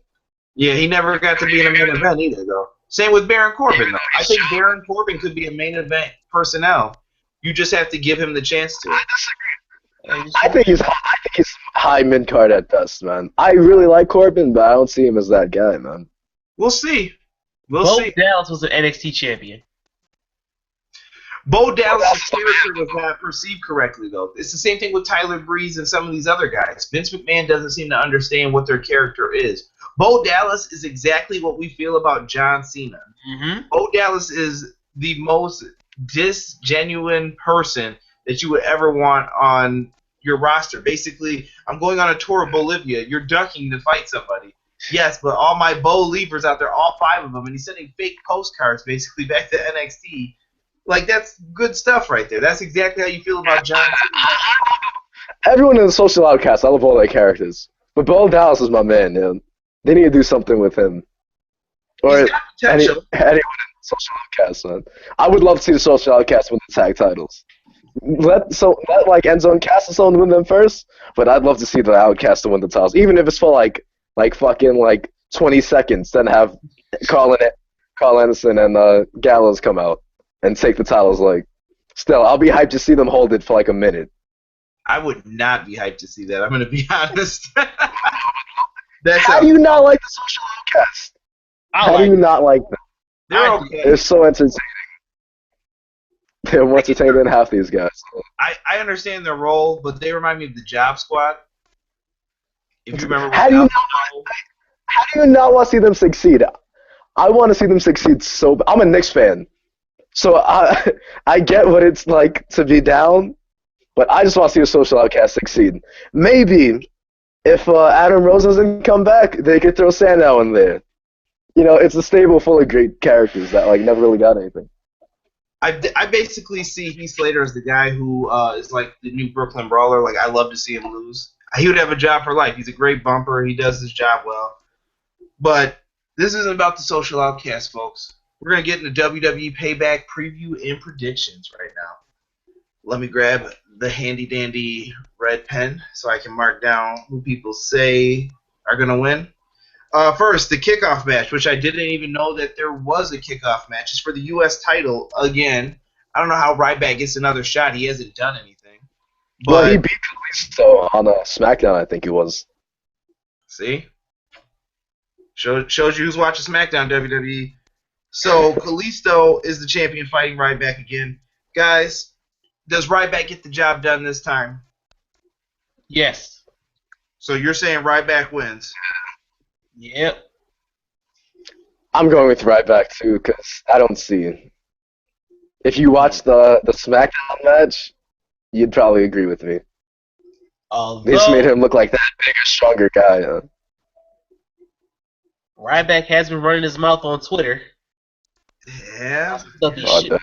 Yeah, he never got to be in a main event either, though. Same with Baron Corbin, though. I think Baron Corbin could be a main event personnel. You just have to give him the chance to. I think he's high mid card at best, man. I really like Corbin, but I don't see him as that guy, man. We'll see. We'll Bo see. Dallas was an NXT champion. Bo Dallas' character was not perceived correctly, though. It's the same thing with Tyler Breeze and some of these other guys. Vince McMahon doesn't seem to understand what their character is. Bo Dallas is exactly what we feel about John Cena. Mm-hmm. Bo Dallas is the most disgenuine person that you would ever want on your roster. Basically, I'm going on a tour of Bolivia. You're ducking to fight somebody. Yes, but all my Bo Leavers out there, all 5 of them, and he's sending fake postcards basically back to NXT. Like, that's good stuff right there. That's exactly how you feel about John Cena. Everyone in the Social Outcast, I love all their characters. But Bo Dallas is my man, man. They need to do something with him. Or He's got potential. anyone in the Social Outcast, man. I would love to see the Social Outcast win the tag titles. Let like Enzo and Castellson win them first, but I'd love to see the Outcast to win the titles, even if it's for like fucking 20 seconds. Then have Carl Anderson and Gallows come out and take the titles. Like, still, I'll be hyped to see them hold it for like a minute. I would not be hyped to see that. I'm going to be honest. How do you not like the Social Outcast? How do you not like them? They're okay. They're so entertaining. They're more entertaining than half these guys. I understand their role, but they remind me of the Job Squad. If you remember, how do you not want to see them succeed? I want to see them succeed so. I'm a Knicks fan, so I get what it's like to be down, but I just want to see the Social Outcast succeed. Maybe if Adam Rose doesn't come back, they could throw Sandow in there. You know, it's a stable full of great characters that never really got anything. I basically see Heath Slater as the guy who is like the new Brooklyn Brawler. Like, I love to see him lose. He would have a job for life. He's a great bumper. He does his job well. But this isn't about the Social Outcast, folks. We're going to get into WWE Payback preview and predictions right now. Let me grab the handy-dandy red pen so I can mark down who people say are going to win. First, the kickoff match, which I didn't even know that there was a kickoff match. It's for the U.S. title again. I don't know how Ryback gets another shot. He hasn't done anything. But well, he beat Kalisto on SmackDown, I think he was. See? Shows you who's watching SmackDown, WWE. So, Kalisto is the champion fighting Ryback again. Guys, does Ryback get the job done this time? Yes. So, you're saying Ryback wins? Yep. I'm going with Ryback too, because I don't see. If you watch the SmackDown match, you'd probably agree with me. They just made him look like that bigger, stronger guy. Ryback has been running his mouth on Twitter Yeah. Stuff he Oh, shouldn't.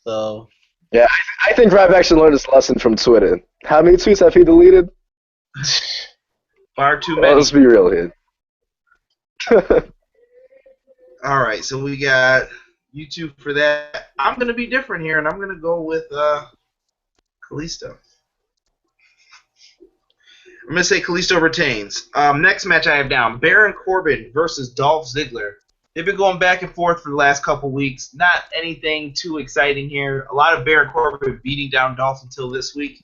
So yeah, I think Ryback actually learned his lesson from Twitter. How many tweets have he deleted? Far too Well, many. let's be real here. All right, so we got you two for that. I'm gonna be different here, and I'm gonna go with Kalisto. I'm gonna say Kalisto retains. Next match I have down: Baron Corbin versus Dolph Ziggler. They've been going back and forth for the last couple weeks. Not anything too exciting here. A lot of Baron Corbin beating down Dolph until this week.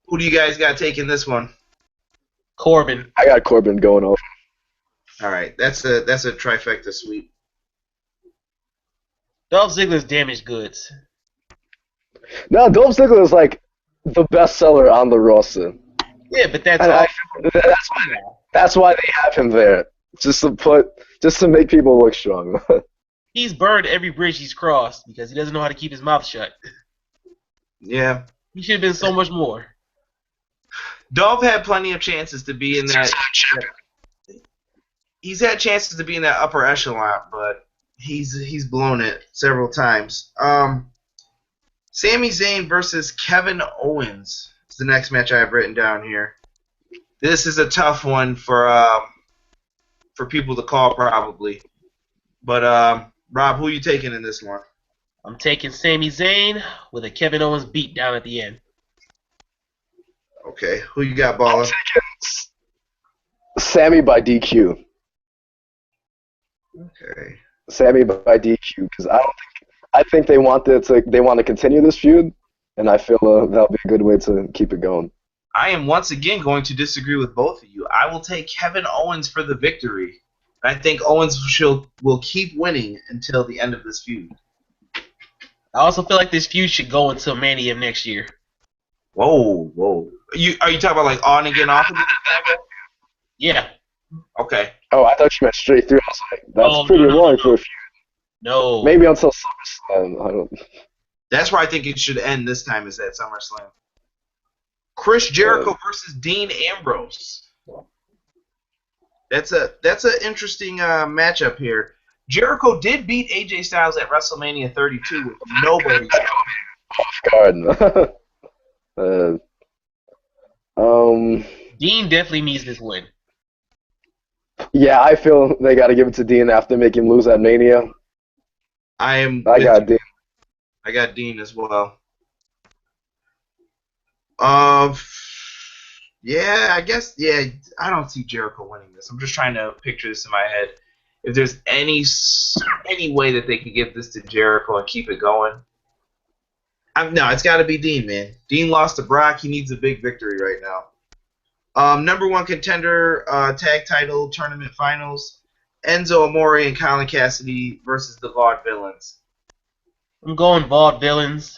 Who do you guys got taking this one? Corbin. I got Corbin going over. All right, that's a trifecta sweep. Dolph Ziggler's damaged goods. No, Dolph Ziggler is like the best seller on the roster. Yeah, but that's And all. that's why they have him there. Just to make people look strong. He's burned every bridge he's crossed because he doesn't know how to keep his mouth shut. Yeah. He should have been so much more. Dolph had plenty of chances to be in that. He's had chances to be in that upper echelon, but he's blown it several times. Sami Zayn versus Kevin Owens is the next match I have written down here. This is a tough one for people to call probably. But Rob, who are you taking in this one? I'm taking Sami Zayn with a Kevin Owens beat down at the end. Okay, who you got, Baller? Sammy by DQ. Okay. Sammy by DQ because I think they want to continue this feud, and I feel that'll be a good way to keep it going. I am once again going to disagree with both of you. I will take Kevin Owens for the victory. I think Owens will keep winning until the end of this feud. I also feel like this feud should go until Mania of next year. Whoa. Are you talking about like on again, off again? Yeah. Okay. Oh, I thought you meant straight through. I was like, that's pretty long for a feud. No. Maybe until SummerSlam. I don't. That's where I think it should end this time, is at SummerSlam. Chris Jericho versus Dean Ambrose. That's an interesting matchup here. Jericho did beat AJ Styles at WrestleMania 32 with nobody. Off guard. Dean definitely needs this win. Yeah, I feel they got to give it to Dean after making him lose at Mania. I got Dean. I got Dean as well. Yeah, I guess. Yeah, I don't see Jericho winning this. I'm just trying to picture this in my head. If there's any way that they could give this to Jericho and keep it going, no, it's got to be Dean, man. Dean lost to Brock. He needs a big victory right now. Number one contender tag title tournament finals: Enzo Amore and Colin Cassidy versus the Vaudevillains. I'm going Vaudevillains.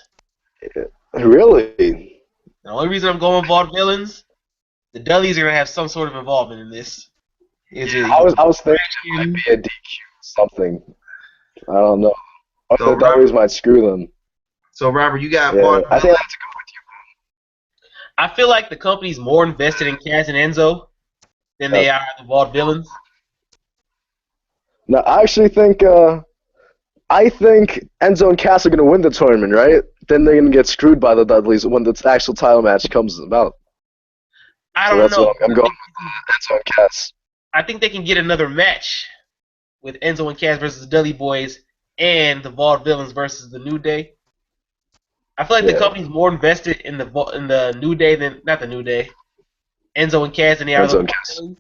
Really? The only reason I'm going Vaudevillains, the Dudleys are gonna have some sort of involvement in this. I was thinking it might be a DQ something. I don't know. So The Dudleys might screw them. So Robert, you got Yeah, Vaudevillains. I think I have to go with you. I feel like the company's more invested in Cass and Enzo than they are the Vaudevillains. No, I actually think Enzo and Cass are gonna win the tournament, right? Then they're gonna get screwed by the Dudleys when the actual title match comes about. I So don't that's know. what I'm going with Enzo and Cass. I think they can get another match with Enzo and Cass versus the Dudley Boys and the Vaudevillains versus the New Day. I feel like the company's more invested in the New Day than not the New Day, Enzo and Cass, and they are the Vaudevillains.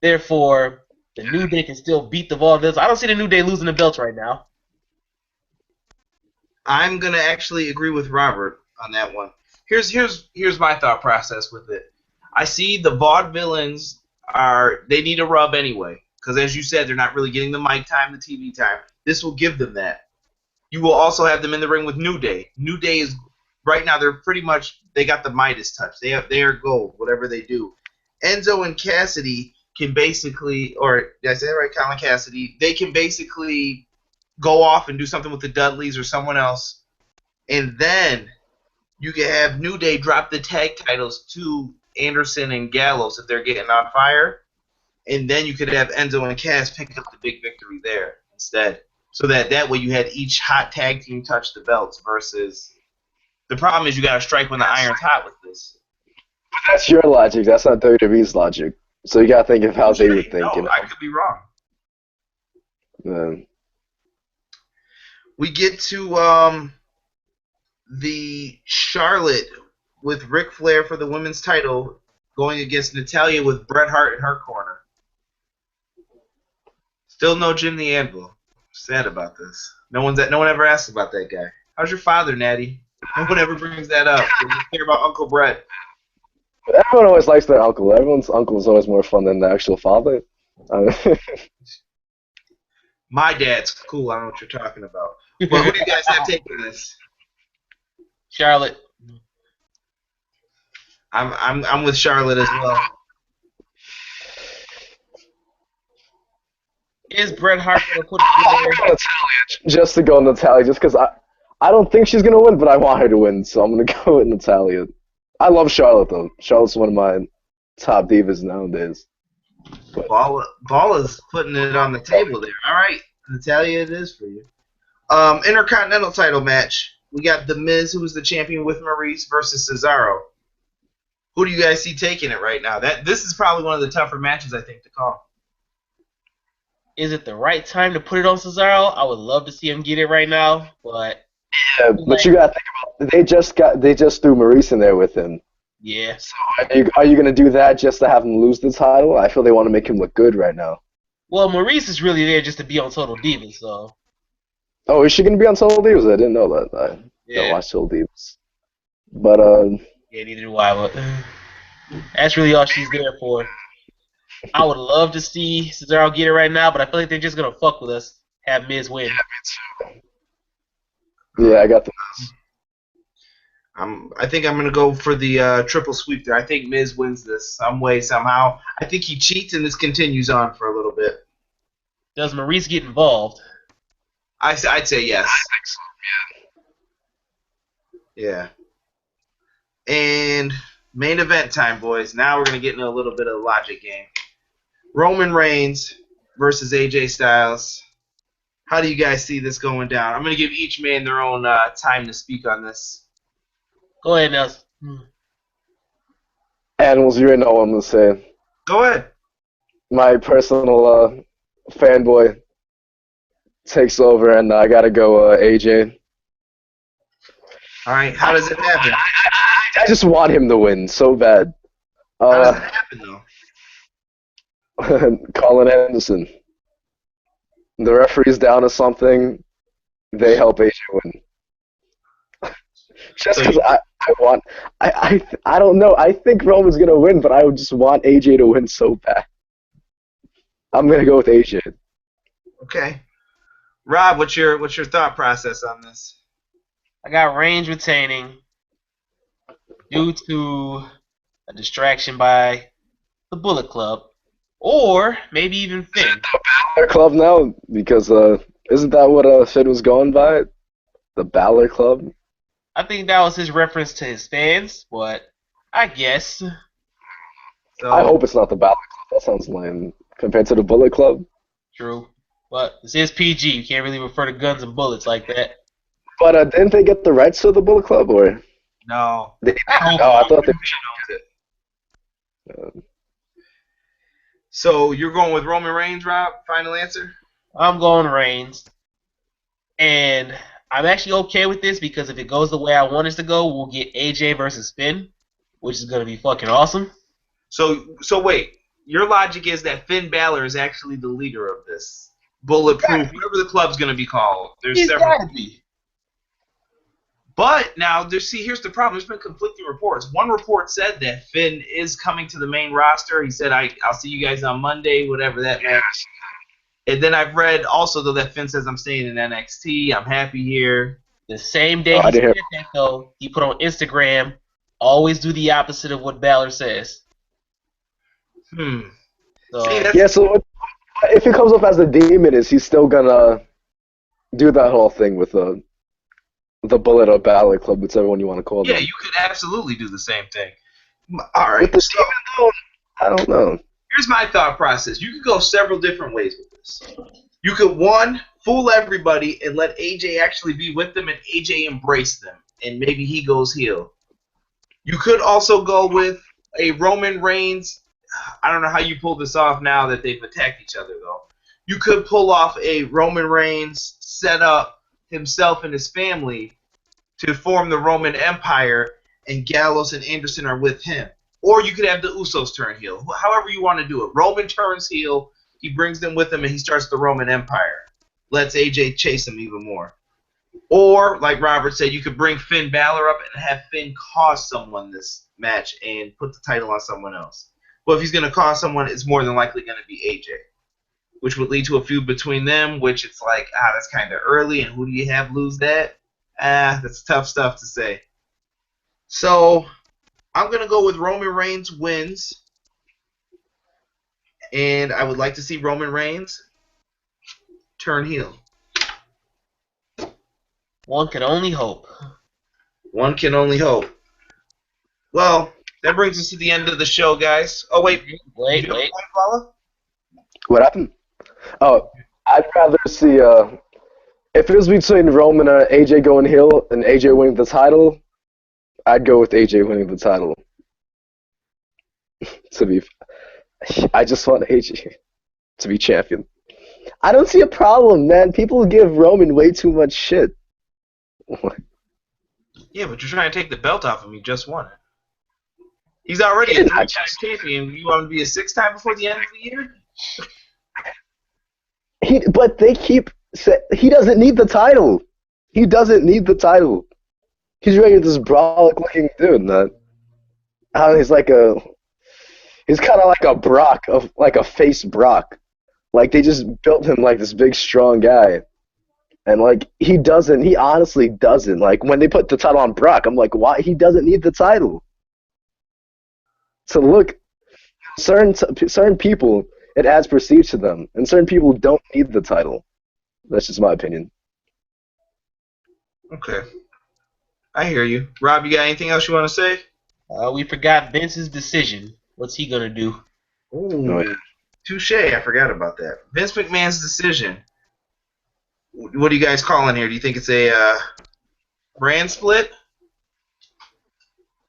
Therefore, the New Day can still beat the Vaudevillains. I don't see the New Day losing the belts right now. I'm gonna actually agree with Robert on that one. Here's my thought process with it. I see the Vaudevillains they need a rub anyway, because as you said, they're not really getting the mic time, the TV time. This will give them that. You will also have them in the ring with New Day. New Day is right now they got the Midas touch. They are gold, whatever they do. Enzo and Cassidy can basically, or did I say that right? Colin Cassidy, they can basically go off and do something with the Dudleys or someone else, and then you can have New Day drop the tag titles to Anderson and Gallows if they're getting on fire, and then you could have Enzo and Cass pick up the big victory there instead. So that way you had each hot tag team touch the belts versus the problem is you got to strike when the iron's hot with this. That's your logic. That's not WWE's logic. So you gotta think of how they would think. No, I could be wrong. We get to the Charlotte with Ric Flair for the women's title going against Natalya with Bret Hart in her corner. Still no Jim the Anvil. Sad about this. No one ever asked about that guy. How's your father, Natty? No one ever brings that up. They just care about Uncle Bret. Everyone always likes their uncle. Everyone's uncle is always more fun than the actual father. My dad's cool. I don't know what you're talking about. But who do you guys have taking this? Charlotte. I'm with Charlotte as well. Is Bret Hart gonna put it Natalya, just to go Natalya, just because I don't think she's gonna win, but I want her to win, so I'm gonna go with Natalya. I love Charlotte though. Charlotte's one of my top divas nowadays. Bala's putting it on the table there. All right, Natalya, it is for you. Intercontinental title match. We got The Miz, who is the champion with Maurice, versus Cesaro. Who do you guys see taking it right now? This is probably one of the tougher matches I think to call. Is it the right time to put it on Cesaro? I would love to see him get it right now, but yeah, but you gotta think about they just threw Maurice in there with him. Yeah. So are you gonna do that just to have him lose the title? I feel they want to make him look good right now. Well, Maurice is really there just to be on Total Divas, so. Oh, is she gonna be on Total Divas? I didn't know that. I don't watch Total Divas. But yeah, neither do I. But that's really all she's there for. I would love to see Cesaro get it right now, but I feel like they're just gonna fuck with us. Have Miz win. Yeah, I got the Miz. I think I'm gonna go for the triple sweep there. I think Miz wins this some way, somehow. I think he cheats and this continues on for a little bit. Does Maurice get involved? I'd say yes. I think so, yeah. And main event time, boys. Now we're gonna get into a little bit of the logic game. Roman Reigns versus AJ Styles. How do you guys see this going down? I'm gonna give each man their own time to speak on this. Go ahead, Nelson. Animals, you already know what I'm gonna say. Go ahead. My personal fanboy takes over, and I gotta go AJ. All right, how does it happen? I just want him to win so bad. How does it happen, though? Colin Henderson. The referee's down to something, they help AJ win. Just because I don't know. I think Roman's gonna win, but I would just want AJ to win so bad. I'm gonna go with AJ. Okay, Rob, what's your thought process on this? I got Reigns retaining due to a distraction by the Bullet Club, or maybe even Finn. Is it the Balor Club now? Because isn't that what Finn was going by? The Balor Club. I think that was his reference to his fans, but I guess. So, I hope it's not the Balor Club. That sounds lame compared to the Bullet Club. True, but this is PG. You can't really refer to guns and bullets like that. But didn't they get the rights to the Bullet Club, or? No. I thought they. So you're going with Roman Reigns, Rob? Final answer? I'm going Reigns. And I'm actually okay with this because if it goes the way I want it to go, we'll get AJ versus Finn, which is going to be fucking awesome. So wait. Your logic is that Finn Balor is actually the leader of this. Bulletproof, whatever the club's going to be called. There's several. Gotta be. But now, here's the problem. There's been conflicting reports. One report said that Finn is coming to the main roster. He said, I'll see you guys on Monday, whatever that meant. And then I've read also, though, that Finn says, I'm staying in NXT. I'm happy here. The same day he said that, though, he put on Instagram, always do the opposite of what Balor says. So, so if he comes up as a demon, is he still going to do that whole thing with the Bullet or Balor Club, whichever one you want to call them? Yeah, you could absolutely do the same thing. All right. With the demon, though, I don't know. Here's my thought process. You could go several different ways with this. You could, one, fool everybody and let AJ actually be with them and AJ embrace them, and maybe he goes heel. You could also go with a Roman Reigns. I don't know how you pull this off now that they've attacked each other, though. You could pull off a Roman Reigns set up himself and his family to form the Roman Empire, and Gallows and Anderson are with him. Or you could have the Usos turn heel. However you want to do it. Roman turns heel, he brings them with him, and he starts the Roman Empire. Lets AJ chase him even more. Or, like Robert said, you could bring Finn Balor up and have Finn cost someone this match and put the title on someone else. Well, if he's going to cost someone, it's more than likely going to be AJ, which would lead to a feud between them, which it's like, that's kind of early, and who do you have lose that? That's tough stuff to say. So, I'm going to go with Roman Reigns wins, and I would like to see Roman Reigns turn heel. One can only hope. One can only hope. Well, that brings us to the end of the show, guys. Oh, wait. Wait. What happened? Oh, I'd rather see, if it was between Roman and AJ going heel and AJ winning the title, I'd go with AJ winning the title. I just want AJ to be champion. I don't see a problem, man. People give Roman way too much shit. Yeah, but you're trying to take the belt off him. He just won it. He's already a 3-time champion. You want him to be a 6-time before the end of the year? But they keep saying he doesn't need the title. He doesn't need the title. He's really this brolic-looking dude. He's kind of like a Brock, like a face Brock. Like they just built him like this big, strong guy. And, like, he honestly doesn't. Like, when they put the title on Brock, I'm like, why? He doesn't need the title. So, look, certain people, it adds prestige to them. And certain people don't need the title. That's just my opinion. Okay. I hear you. Rob, you got anything else you want to say? We forgot Vince's decision. What's he going to do? Ooh, touche. I forgot about that. Vince McMahon's decision. What are you guys calling here? Do you think it's a brand split?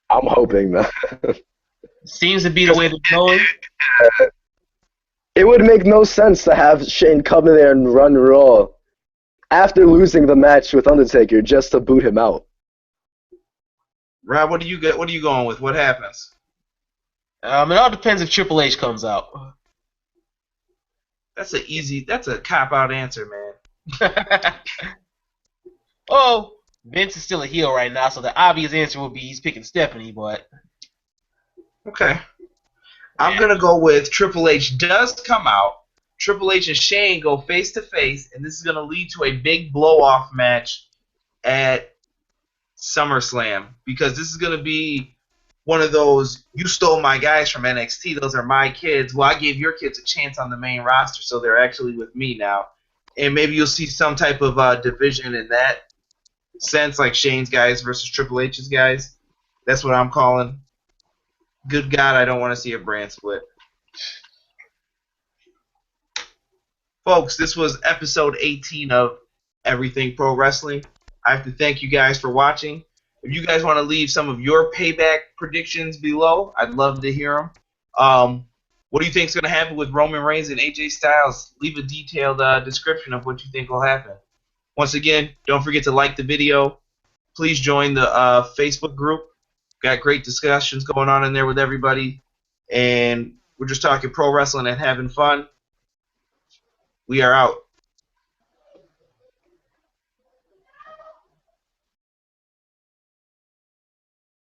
I'm hoping that. Seems to be the way they're going. It would make no sense to have Shane come in there and run Raw after losing the match with Undertaker just to boot him out. Rob, what do you get? What are you going with? What happens? It all depends if Triple H comes out. That's a cop-out answer, man. Oh, Vince is still a heel right now, so the obvious answer would be he's picking Stephanie, but... Okay. I'm going to go with Triple H does come out. Triple H and Shane go face-to-face, and this is going to lead to a big blow-off match at SummerSlam, because this is going to be one of those, you stole my guys from NXT, those are my kids. Well, I gave your kids a chance on the main roster, so they're actually with me now. And maybe you'll see some type of division in that sense, like Shane's guys versus Triple H's guys. That's what I'm calling. Good God, I don't want to see a brand split. Folks, this was episode 18 of Everything Pro Wrestling. I have to thank you guys for watching. If you guys want to leave some of your payback predictions below, I'd love to hear them. What do you think is going to happen with Roman Reigns and AJ Styles? Leave a detailed description of what you think will happen. Once again, don't forget to like the video. Please join the Facebook group. Got great discussions going on in there with everybody. And we're just talking pro wrestling and having fun. We are out.